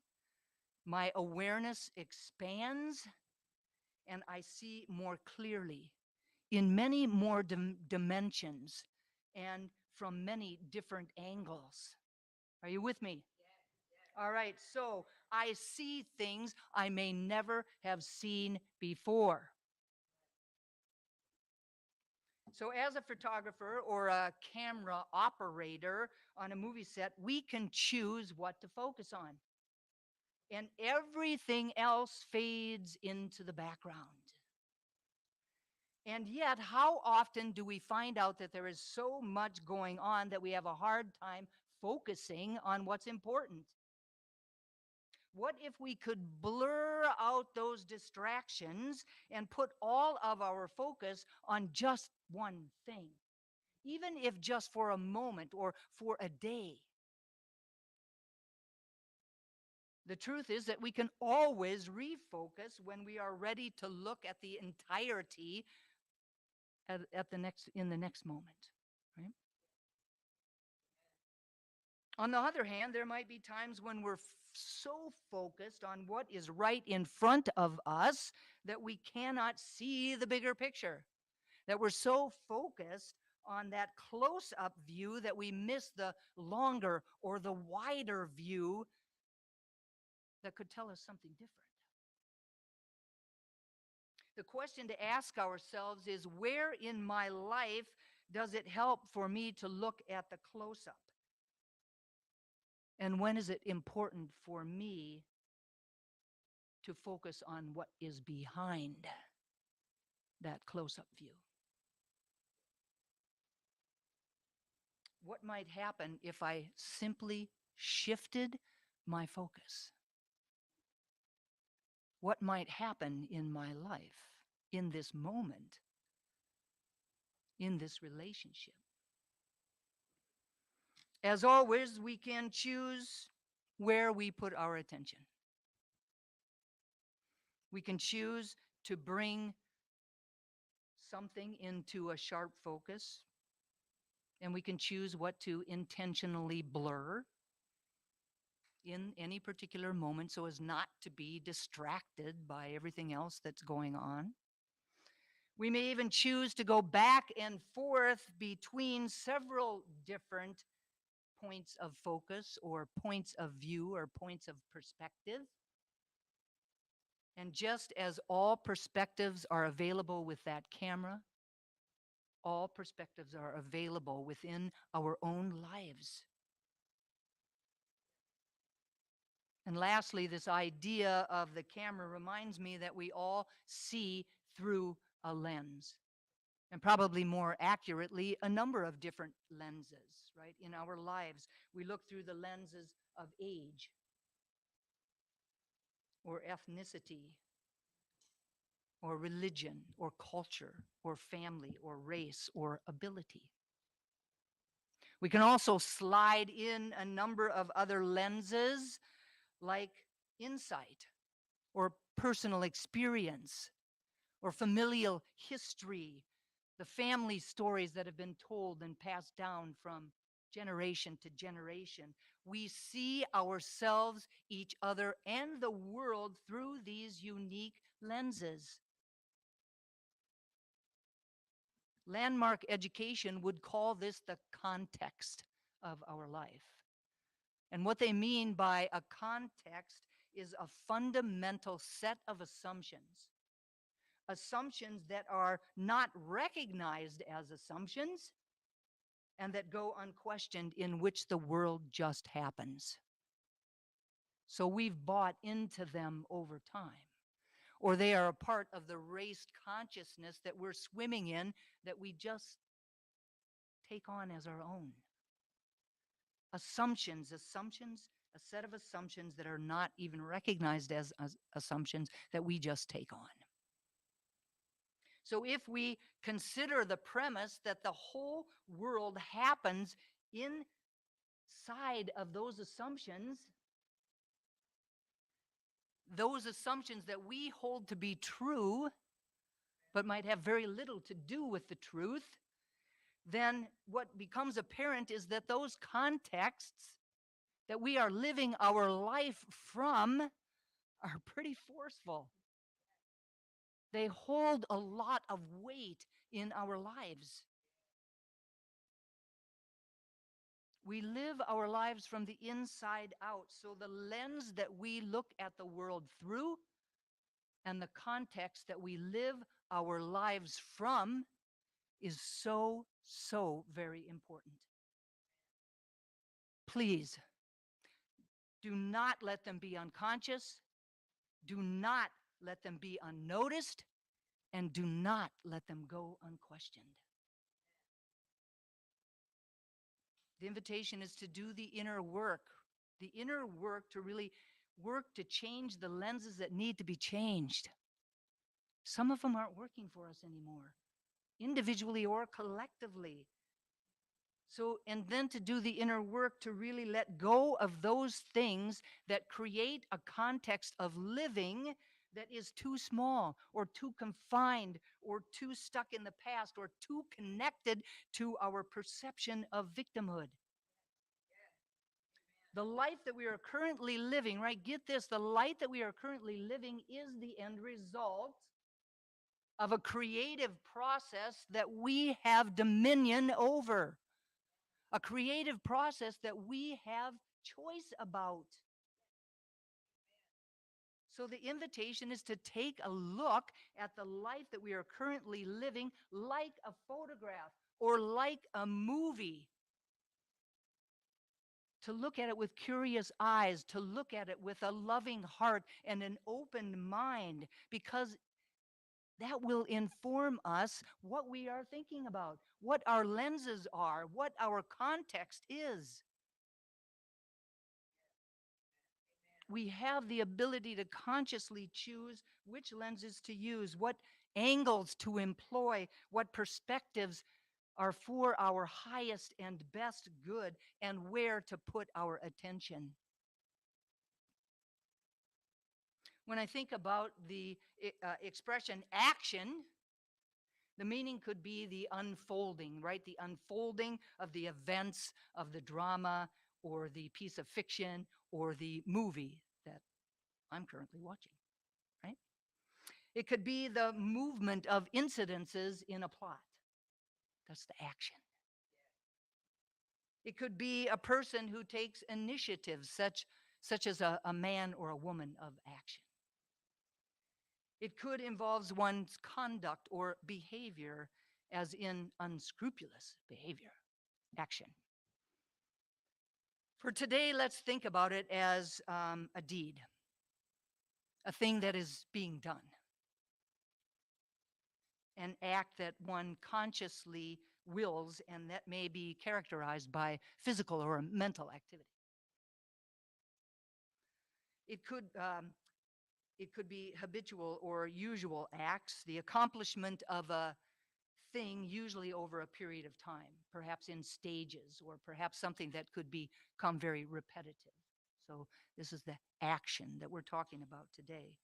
B: My awareness expands, and I see more clearly in many more dimensions and from many different angles. Are you with me? All right, so I see things I may never have seen before. So as a photographer or a camera operator on a movie set, we can choose what to focus on. And everything else fades into the background. And yet, how often do we find out that there is so much going on that we have a hard time focusing on what's important? What if we could blur out those distractions and put all of our focus on just one thing, even if just for a moment or for a day? The truth is that we can always refocus when we are ready to look at the entirety in the next moment, right? On the other hand, there might be times when we're so focused on what is right in front of us that we cannot see the bigger picture, that we're so focused on that close-up view that we miss the longer or the wider view that could tell us something different. The question to ask ourselves is, where in my life does it help for me to look at the close-up? And when is it important for me to focus on what is behind that close-up view? What might happen if I simply shifted my focus? What might happen in my life, in this moment, in this relationship? As always, we can choose where we put our attention. We can choose to bring something into a sharp focus, and we can choose what to intentionally blur in any particular moment so as not to be distracted by everything else that's going on. We may even choose to go back and forth between several different points of focus or points of view or points of perspective. And just as all perspectives are available with that camera, all perspectives are available within our own lives. And lastly, this idea of the camera reminds me that we all see through a lens. And probably more accurately, a number of different lenses, right? In our lives, we look through the lenses of age or ethnicity or religion or culture or family or race or ability. We can also slide in a number of other lenses like insight or personal experience or familial history the family stories that have been told and passed down from generation to generation. We see ourselves, each other, and the world through these unique lenses. Landmark education would call this the context of our life. And what they mean by a context is a fundamental set of assumptions. Assumptions that are not recognized as assumptions and that go unquestioned, in which the world just happens. So we've bought into them over time, or they are a part of the race consciousness that we're swimming in, that we just take on as our own. Assumptions, a set of assumptions that are not even recognized as assumptions that we just take on. So if we consider the premise that the whole world happens inside of those assumptions that we hold to be true, but might have very little to do with the truth, then what becomes apparent is that those contexts that we are living our life from are pretty forceful. They hold a lot of weight in our lives. We live our lives from the inside out. So the lens that we look at the world through and the context that we live our lives from is so, so very important. Please, do not let them be unconscious. Do not let them be unnoticed. And do not let them go unquestioned. The invitation is to do the inner work to really work to change the lenses that need to be changed. Some of them aren't working for us anymore, individually or collectively. So, and then to do the inner work to really let go of those things that create a context of living that is too small or too confined or too stuck in the past or too connected to our perception of victimhood. The life that we are currently living, right? Get this, the life that we are currently living is the end result of a creative process that we have dominion over. A creative process that we have choice about. So the invitation is to take a look at the life that we are currently living like a photograph or like a movie. To look at it with curious eyes, to look at it with a loving heart and an open mind, because that will inform us what we are thinking about, what our lenses are, what our context is. We have the ability to consciously choose which lenses to use, what angles to employ, what perspectives are for our highest and best good, and where to put our attention. When I think about the expression action, the meaning could be the unfolding, right? The unfolding of the events of the drama or the piece of fiction or the movie that I'm currently watching, right? It could be the movement of incidences in a plot. That's the action. It could be a person who takes initiatives, such as a man or a woman of action. It could involve one's conduct or behavior, as in unscrupulous behavior, action. For today, let's think about it as a deed, a thing that is being done, an act that one consciously wills, and that may be characterized by physical or mental activity. It could be habitual or usual acts, the accomplishment of a thing, usually over a period of time, perhaps in stages, or perhaps something that could become very repetitive. So this is the action that we're talking about today.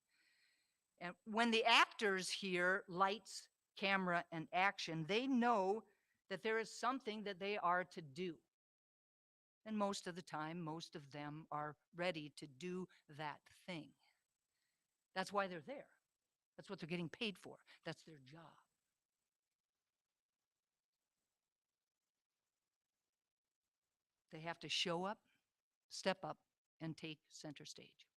B: And when the actors hear lights, camera, and action, they know that there is something that they are to do. And most of the time, most of them are ready to do that thing. That's why they're there. That's what they're getting paid for. That's their job. They have to show up, step up, and take center stage.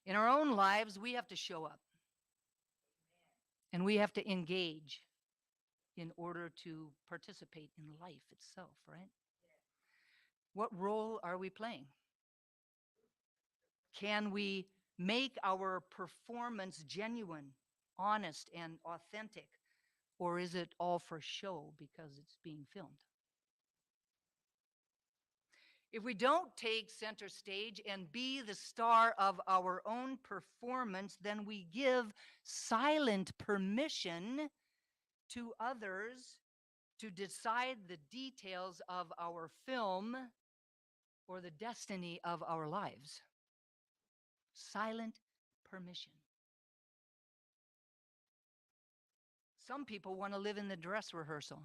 B: In our own lives, we have to show up. And we have to engage in order to participate in life itself, right? What role are we playing? Can we make our performance genuine, honest, and authentic? Or is it all for show because it's being filmed? If we don't take center stage and be the star of our own performance, then we give silent permission to others to decide the details of our film or the destiny of our lives. Silent permission. Some people want to live in the dress rehearsal.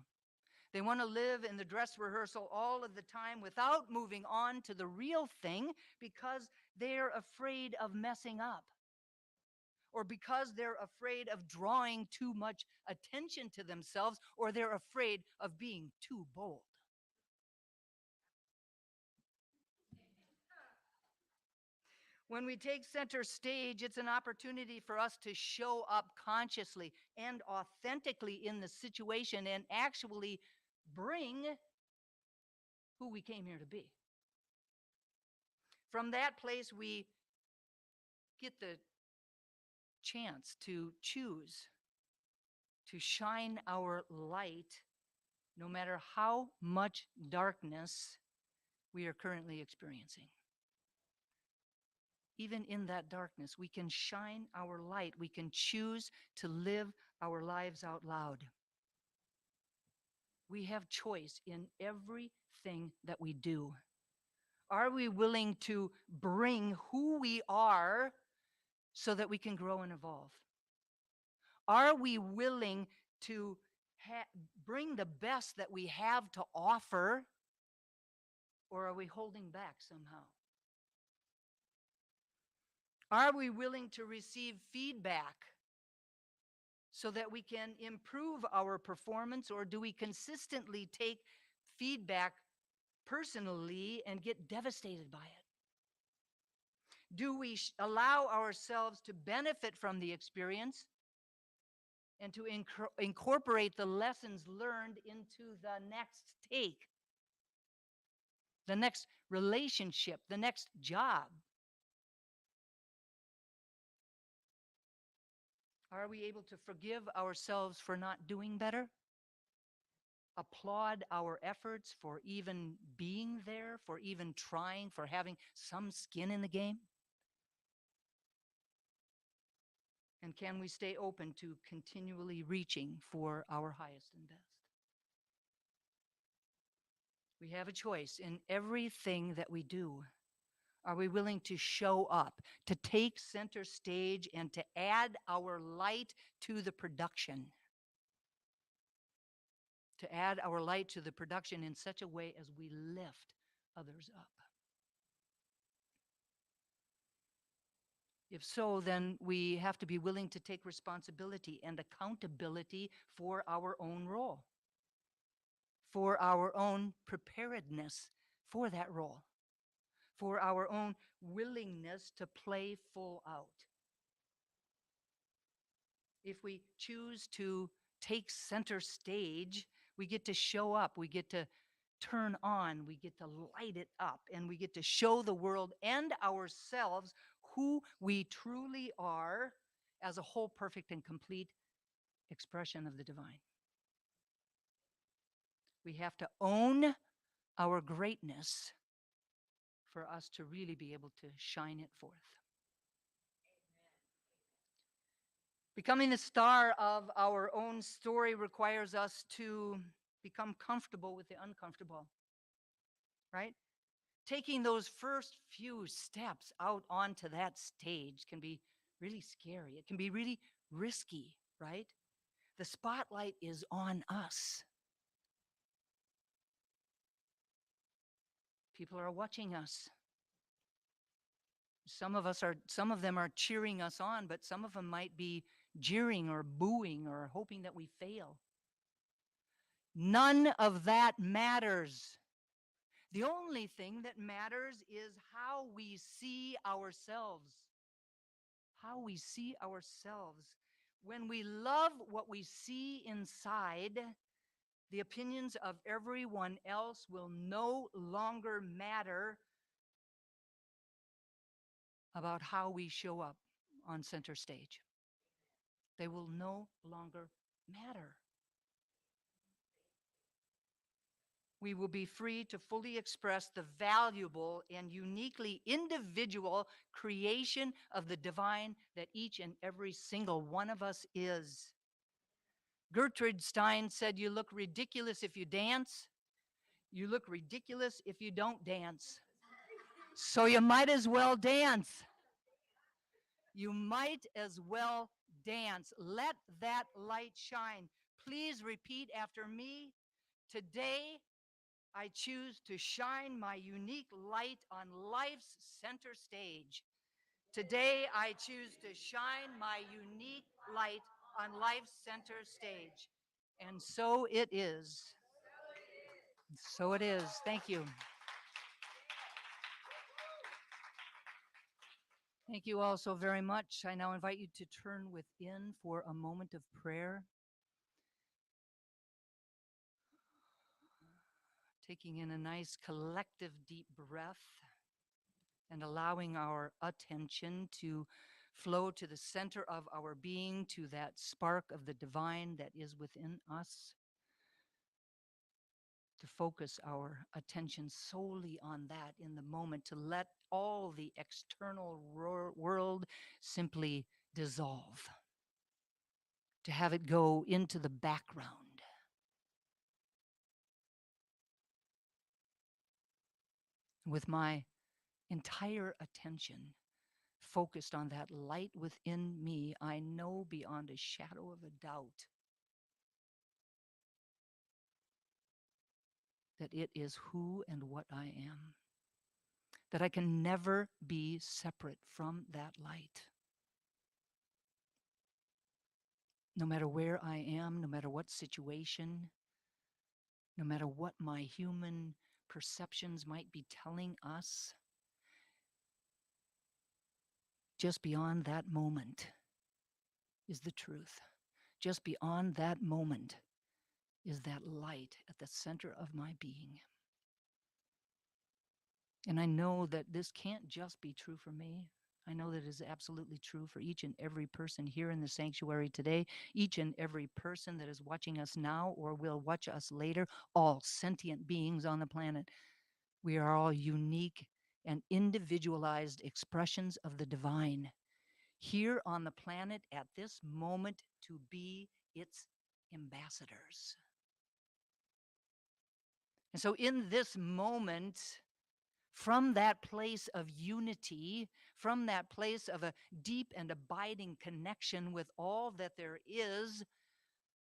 B: They want to live in the dress rehearsal all of the time without moving on to the real thing because they're afraid of messing up, or because they're afraid of drawing too much attention to themselves, or they're afraid of being too bold. When we take center stage, it's an opportunity for us to show up consciously and authentically in the situation and actually bring who we came here to be. From that place, we get the chance to choose to shine our light no matter how much darkness we are currently experiencing. Even in that darkness, we can shine our light. We can choose to live our lives out loud. We have choice in everything that we do. Are we willing to bring who we are so that we can grow and evolve? Are we willing to bring the best that we have to offer, or are we holding back somehow? Are we willing to receive feedback so that we can improve our performance, or do we consistently take feedback personally and get devastated by it? Do we allow ourselves to benefit from the experience and to incorporate the lessons learned into the next take, the next relationship, the next job? Are we able to forgive ourselves for not doing better? Applaud our efforts for even being there, for even trying, for having some skin in the game? And can we stay open to continually reaching for our highest and best? We have a choice in everything that we do. Are we willing to show up, to take center stage, and to add our light to the production? To add our light to the production in such a way as we lift others up. If so, then we have to be willing to take responsibility and accountability for our own role, for our own preparedness for that role, for our own willingness to play full out. If we choose to take center stage, we get to show up, we get to turn on, we get to light it up, and we get to show the world and ourselves who we truly are as a whole, perfect, and complete expression of the divine. We have to own our greatness for us to really be able to shine it forth. Becoming the star of our own story requires us to become comfortable with the uncomfortable, right? Taking those first few steps out onto that stage can be really scary. It can be really risky, right? The spotlight is on us. People are watching us. Some of them are cheering us on, but some of them might be jeering or booing or hoping that we fail. None of that matters. The only thing that matters is how we see ourselves. How we see ourselves. When we love what we see inside, the opinions of everyone else will no longer matter about how we show up on center stage. They will no longer matter. We will be free to fully express the valuable and uniquely individual creation of the divine that each and every single one of us is. Gertrude Stein said, "You look ridiculous if you dance. You look ridiculous if you don't dance. So you might as well dance. You might as well dance. Let that light shine." Please repeat after me. Today, I choose to shine my unique light on life's center stage. Today, I choose to shine my unique light on life's center stage. And so it is. So it is. Thank you. Thank you all so very much. I now invite you to turn within for a moment of prayer. Taking in a nice collective deep breath and allowing our attention to flow to the center of our being, to that spark of the divine that is within us. To focus our attention solely on that in the moment, to let all the external world simply dissolve, to have it go into the background. With my entire attention focused on that light within me, I know beyond a shadow of a doubt that it is who and what I am, that I can never be separate from that light. No matter where I am, no matter what situation, no matter what my human perceptions might be telling us, just beyond that moment is the truth. Just beyond that moment is that light at the center of my being. And I know that this can't just be true for me. I know that it is absolutely true for each and every person here in the sanctuary today, each and every person that is watching us now or will watch us later, all sentient beings on the planet. We are all unique and individualized expressions of the divine here on the planet at this moment to be its ambassadors. And so in this moment, from that place of unity, from that place of a deep and abiding connection with all that there is,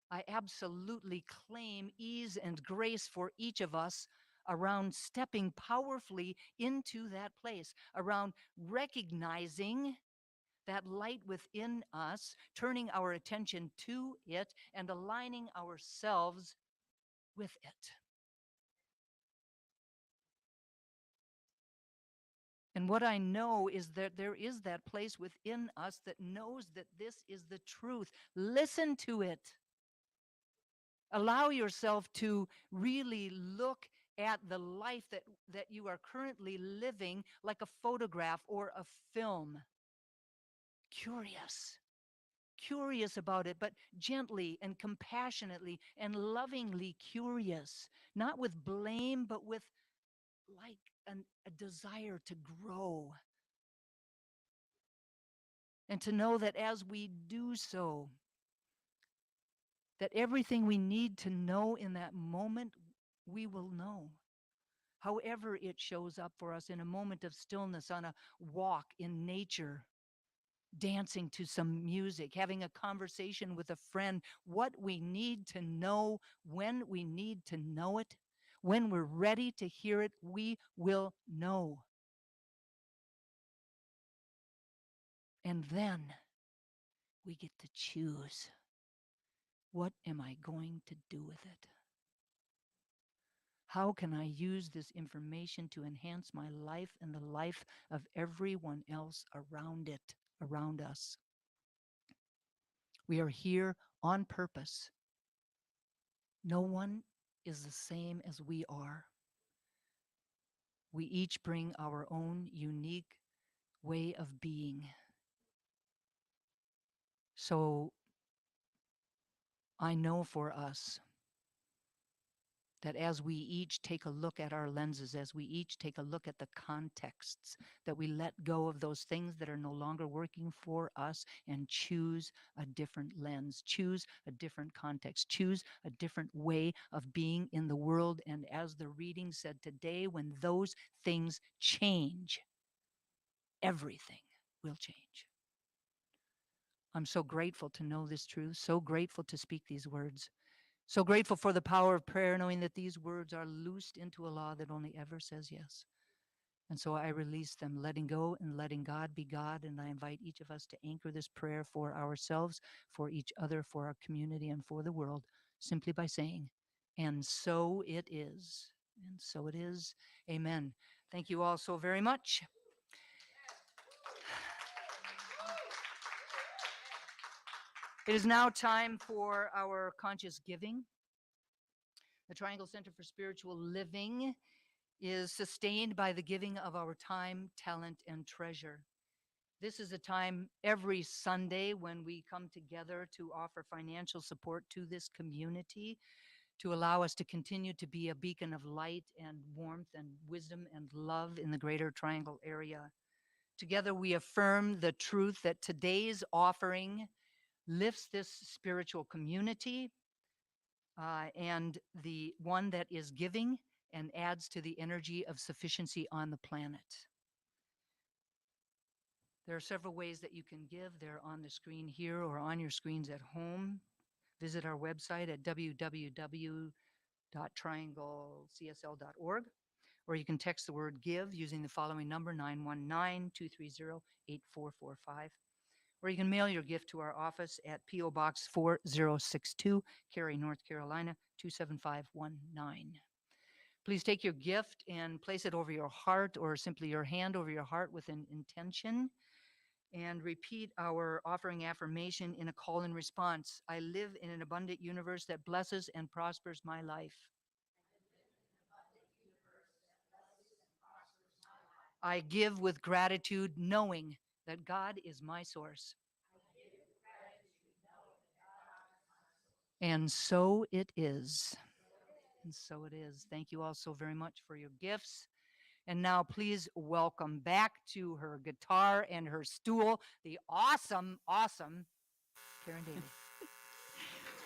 B: I absolutely claim ease and grace for each of us around stepping powerfully into that place, around recognizing that light within us, turning our attention to it, and aligning ourselves with it. And what I know is that there is that place within us that knows that this is the truth. Listen to it. Allow yourself to really look at the life that you are currently living like a photograph or a film. Curious about it, but gently and compassionately and lovingly curious, not with blame, but with like a desire to grow. And to know that as we do so, that everything we need to know in that moment, we will know. However it shows up for us in a moment of stillness, on a walk in nature, dancing to some music, having a conversation with a friend, what we need to know, when we need to know it, when we're ready to hear it, we will know. And then we get to choose. What am I going to do with it? How can I use this information to enhance my life and the life of everyone else around us? We are here on purpose. No one is the same as we are. We each bring our own unique way of being. So I know for us that as we each take a look at our lenses, as we each take a look at the contexts, that we let go of those things that are no longer working for us and choose a different lens, choose a different context, choose a different way of being in the world. And as the reading said today, when those things change, everything will change. I'm so grateful to know this truth, so grateful to speak these words. So grateful for the power of prayer, knowing that these words are loosed into a law that only ever says yes. And so I release them, letting go and letting God be God. And I invite each of us to anchor this prayer for ourselves, for each other, for our community, and for the world, simply by saying, and so it is. And so it is. Amen. Thank you all so very much. It is now time for our conscious giving. The Triangle Center for Spiritual Living is sustained by the giving of our time, talent, and treasure. This is a time every Sunday when we come together to offer financial support to this community, to allow us to continue to be a beacon of light and warmth and wisdom and love in the Greater Triangle area. Together we affirm the truth that today's offering lifts this spiritual community, and the one that is giving and adds to the energy of sufficiency on the planet. There are several ways that you can give. They're on the screen here or on your screens at home. Visit our website at www.trianglecsl.org, or you can text the word give using the following number, 919-230-8445. Or you can mail your gift to our office at PO Box 4062, Cary, North Carolina, 27519. Please take your gift and place it over your heart, or simply your hand over your heart with an intention, and repeat our offering affirmation in a call and response. I live in an abundant universe that blesses and prospers my life. I give with gratitude, knowing that God is my source. And so it is. And so it is. Thank you all so very much for your gifts. And now please welcome back to her guitar and her stool, the awesome Karen Daly.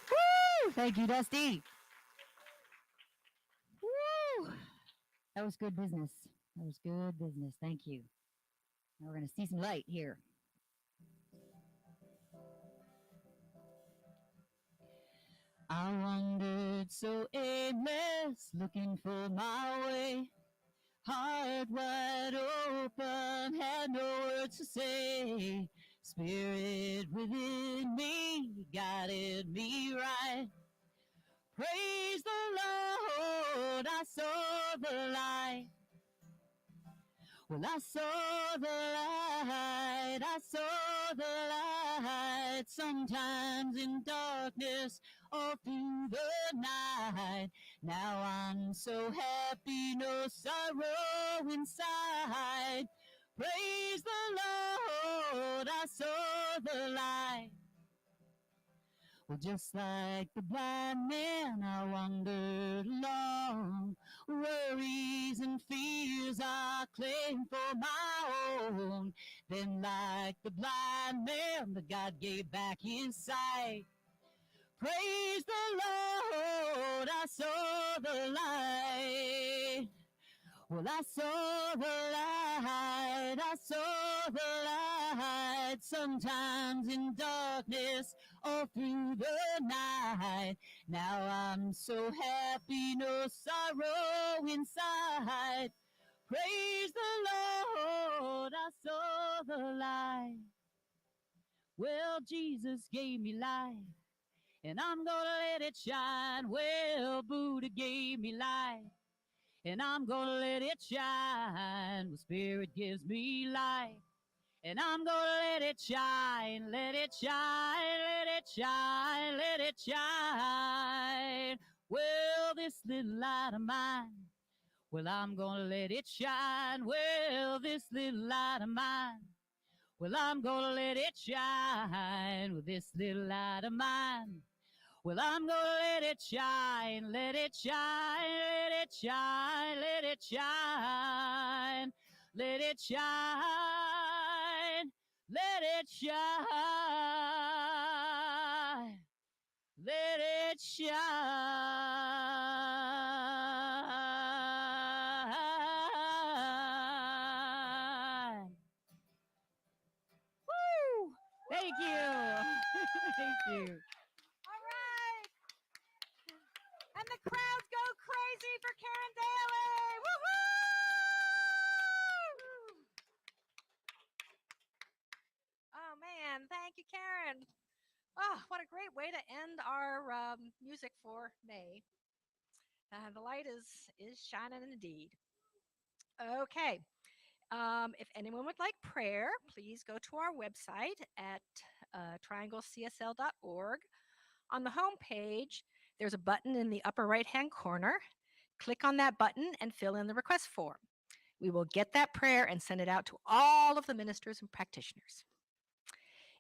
C: Woo! Thank you, Dusty. Woo! That was good business. That was good business. Thank you. Now we're going to see some light here. I wandered so aimless, looking for my way. Heart wide open, had no words to say. Spirit within me guided me right. Praise the Lord, I saw the light. Well, I saw the light, I saw the light, sometimes in darkness all through the night. Now I'm so happy, no sorrow inside. Praise the Lord, I saw the light. Well, just like the blind man, I wandered along. Worries and fears I claimed for my own. Then, like the blind man, the God gave back his sight. Praise the Lord, I saw the light. Well, I saw the light, I saw the light, sometimes in darkness all through the night. Now I'm so happy, no sorrow inside. Praise the Lord, I saw the light. Well, Jesus gave me life, and I'm gonna let it shine. Well, Buddha gave me life, and I'm gonna let it shine. The Spirit gives me light, and I'm gonna let it shine, let it shine, let it shine, let it shine. Well, this little light of mine, well, I'm gonna let it shine. Well, this little light of mine, well, I'm gonna let it shine. With this little light of mine, well, I'm gonna let it shine, let it shine, let it shine, let it shine, let it shine, let it shine, let it shine. Woo! Thank you. Thank you.
A: All right. And the crowds go crazy for Karen Daly. Woohoo! Oh, man. Thank you, Karen. Oh, what a great way to end our music for May. The light is shining indeed. Okay. If anyone would like prayer, please go to our website at trianglecsl.org. On the home page, there's a button in the upper right-hand corner. Click on that button and fill in the request form. We will get that prayer and send it out to all of the ministers and practitioners.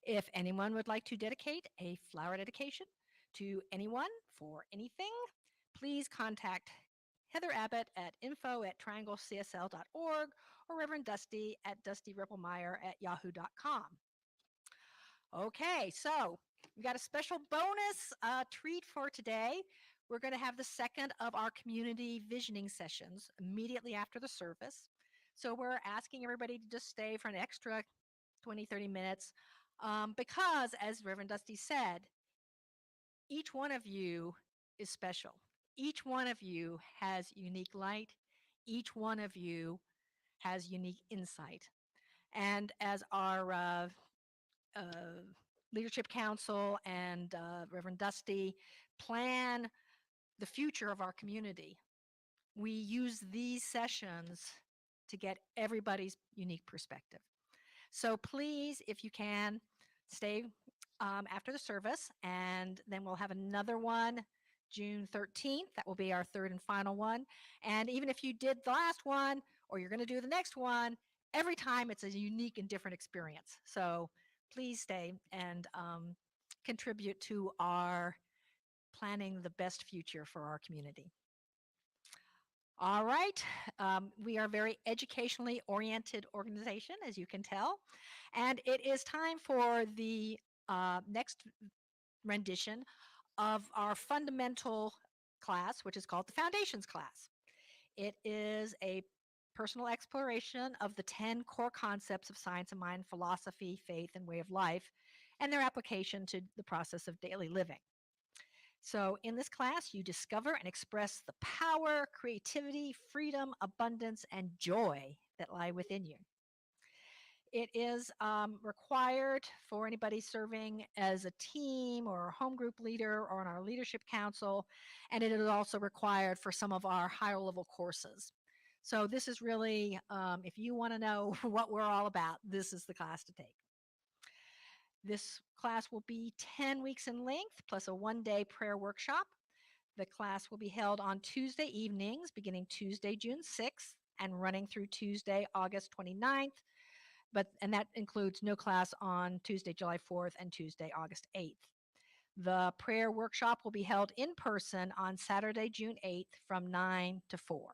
A: If anyone would like to dedicate a flower dedication to anyone for anything, please contact Heather Abbott at info@trianglecsl.org or Reverend Dusty at dustyrippelmeyer@yahoo.com. Okay, so we got a special bonus treat for today. We're going to have the second of our community visioning sessions immediately after the service. So we're asking everybody to just stay for an extra 20, 30 minutes because, as Reverend Dusty said, each one of you is special. Each one of you has unique light. Each one of you has unique insight. And as our Leadership Council and Reverend Dusty plan the future of our community, we use these sessions to get everybody's unique perspective. So please, if you can, stay after the service, and then we'll have another one June 13th. That will be our third and final one. And even if you did the last one or you're going to do the next one, every time it's a unique and different experience. So please stay and contribute to our planning the best future for our community. All right. We are a very educationally oriented organization, as you can tell. And it is time for the next rendition of our fundamental class, which is called the Foundations class. It is a personal exploration of the 10 core concepts of science of mind, philosophy, faith, and way of life, and their application to the process of daily living. So in this class, you discover and express the power, creativity, freedom, abundance, and joy that lie within you. It is required for anybody serving as a team or a home group leader or on our leadership council, and it is also required for some of our higher level courses. So this is really, if you want to know what we're all about, this is the class to take. This class will be 10 weeks in length, plus a one-day prayer workshop. The class will be held on Tuesday evenings, beginning Tuesday, June 6th, and running through Tuesday, August 29th. And that includes no class on Tuesday, July 4th, and Tuesday, August 8th. The prayer workshop will be held in person on Saturday, June 8th, from 9 to 4.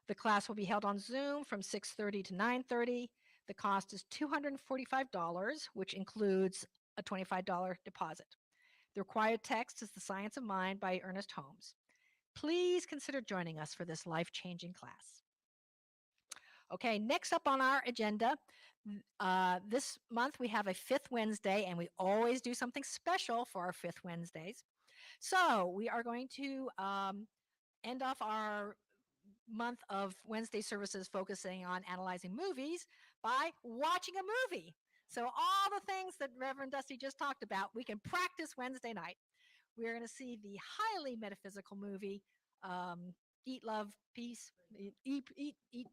A: The class will be held on Zoom from 6:30 to 9:30. The cost is $245, which includes a $25 deposit. The required text is The Science of Mind by Ernest Holmes. Please consider joining us for this life-changing class. Okay, next up on our agenda, This month we have a fifth Wednesday, and we always do something special for our fifth Wednesdays. So we are going to end off our month of Wednesday services focusing on analyzing movies by watching a movie. So all the things that Reverend Dusty just talked about, we can practice Wednesday night. We're going to see the highly metaphysical movie, Eat, Love, Peace, Eat,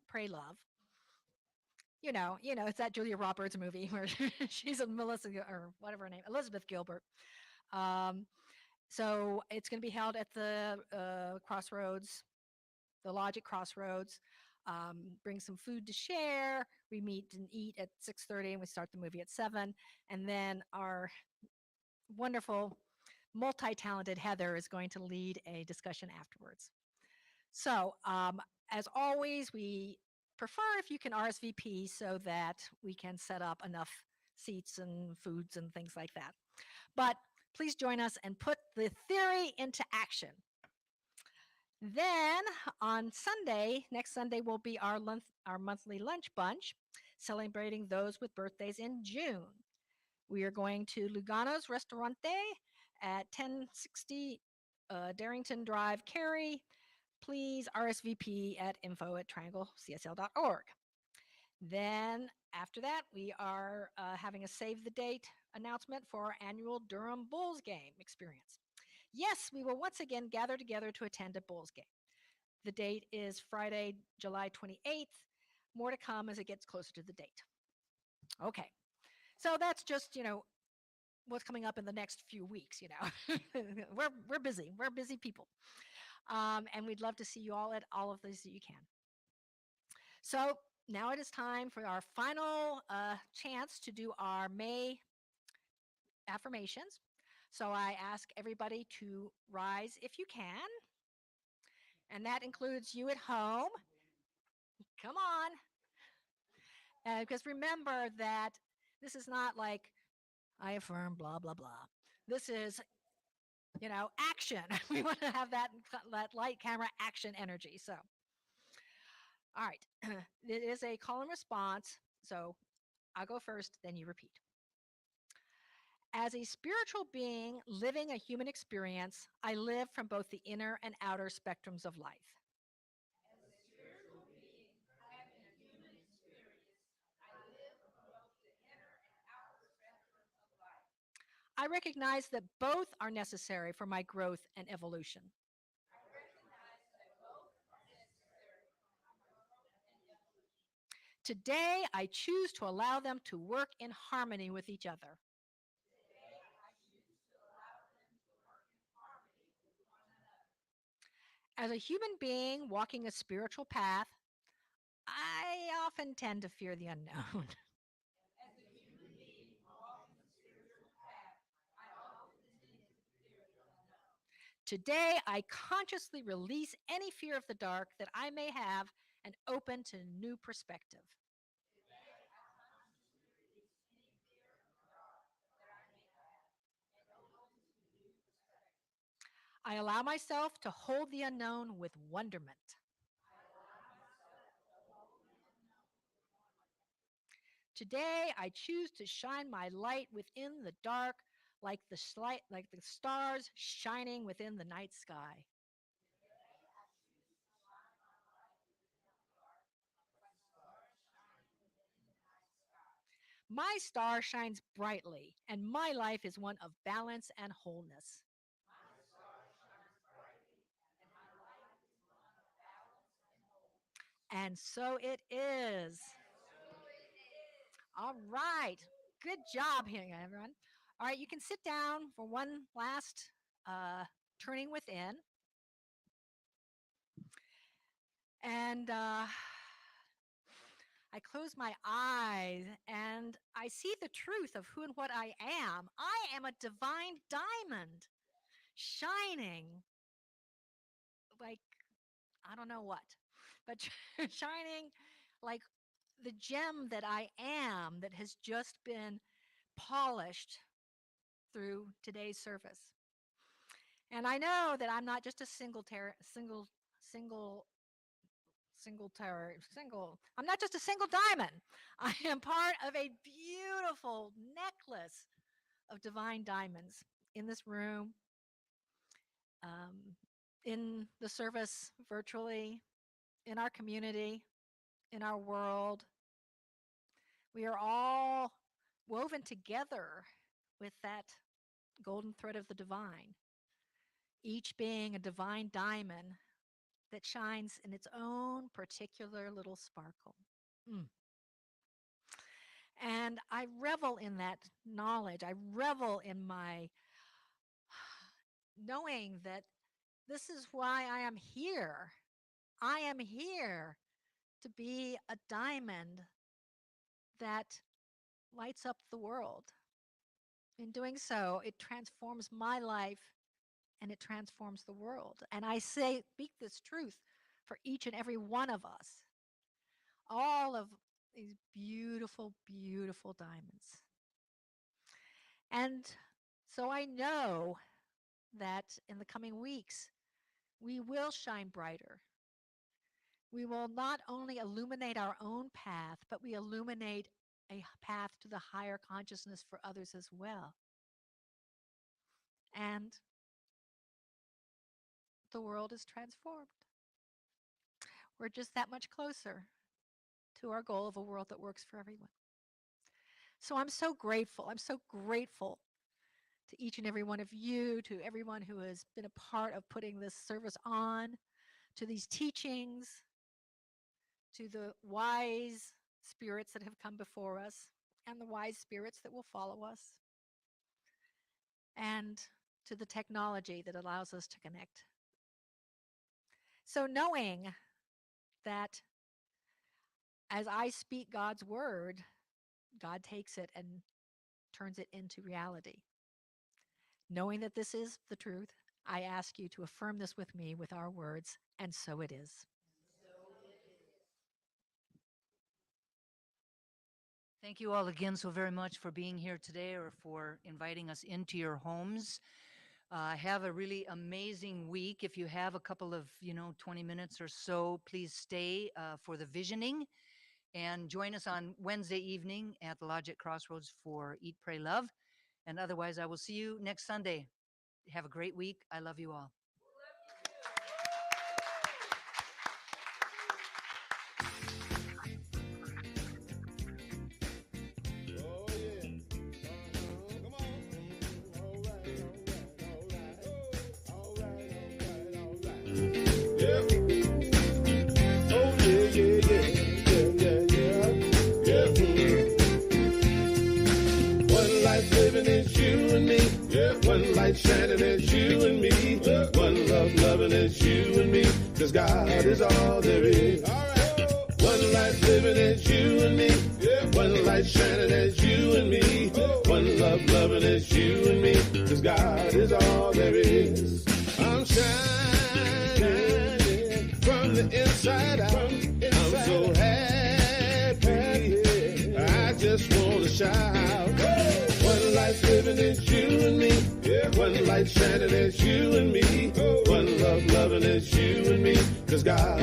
A: Pray, Love. It's that Julia Roberts movie where she's a Melissa or whatever her name, Elizabeth Gilbert. Um, so it's going to be held at the Crossroads, the Lodge at Crossroads. Bring some food to share. We meet and eat at 6:30, and we start the movie at 7. And then our wonderful, multi-talented Heather is going to lead a discussion afterwards. So, as always, we prefer if you can RSVP so that we can set up enough seats and foods and things like that. But please join us and put the theory into action. Then on Sunday, next Sunday will be our monthly lunch bunch, celebrating those with birthdays in June. We are going to Lugano's Restaurante at 1060 Darrington Drive, Cary. Please RSVP at info@trianglecsl.org. Then after that, we are having a save the date announcement for our annual Durham Bulls game experience. Yes, we will once again gather together to attend a Bulls game. The date is Friday, July 28th. More to come as it gets closer to the date. Okay. So that's just, what's coming up in the next few weeks, we're busy. We're busy people. And we'd love to see you all at all of these that you can. So now it is time for our final chance to do our May affirmations. So I ask everybody to rise if you can. And that includes you at home. Come on. Because remember that this is not like I affirm, blah, blah, blah. This is, action. We want to have that light camera action energy. So, all right. It is a call and response. So I'll go first, then you repeat. As a spiritual being living a human experience, I live from both the inner and outer spectrums of life. I recognize that both are necessary for my growth and evolution. Today, I choose to allow them to work in harmony with each other. As a human being walking a spiritual path, I often tend to fear the unknown. Today, I consciously release any fear of the dark that I may have and open to new perspective. I allow myself to hold the unknown with wonderment. Today, I choose to shine my light within the dark like the stars shining within the night sky. My star shines brightly, and my life is one of balance and wholeness. And so it is. All right. Good job here, everyone. All right, you can sit down for one last turning within. And I close my eyes and I see the truth of who and what I am. I am a divine diamond shining like, I don't know what, but shining like the gem that I am that has just been polished through today's service. And I know that I'm not just a single I'm not just a single diamond. I am part of a beautiful necklace of divine diamonds in this room, in the service virtually, in our community, in our world. We are all woven together with that golden thread of the divine, each being a divine diamond that shines in its own particular little sparkle. And I revel in that knowledge. I revel in my knowing that this is why I am here. I am here to be a diamond that lights up the world. In doing so, it transforms my life and it transforms the world. And I speak this truth for each and every one of us. All of these beautiful, beautiful diamonds. And so I know that in the coming weeks, we will shine brighter. We will not only illuminate our own path, but we illuminate a path to the higher consciousness for others as well. And the world is transformed. We're just that much closer to our goal of a world that works for everyone. So I'm so grateful. I'm so grateful to each and every one of you, to everyone who has been a part of putting this service on, to these teachings, to the wise spirits that have come before us, and the wise spirits that will follow us, and to the technology that allows us to connect. So knowing that as I speak God's word, God takes it and turns it into reality. Knowing that this is the truth, I ask you to affirm this with me with our words, and so it is.
B: Thank you all again so very much for being here today or for inviting us into your homes. Have a really amazing week. If you have a couple of, 20 minutes or so, please stay for the visioning and join us on Wednesday evening at the Lodge at Crossroads for Eat, Pray, Love. And otherwise, I will see you next Sunday. Have a great week. I love you all.
D: Shining as you and me, one love loving as you and me, 'cause God is all there is. One life living as you and me, one light shining as you and me, one love loving as you and me, 'cause God is all there is. I'm shining from the inside out. I'm so happy, I just want to shout. One life living as you and me, one light shining as you and me, one love loving as you and me, 'cause God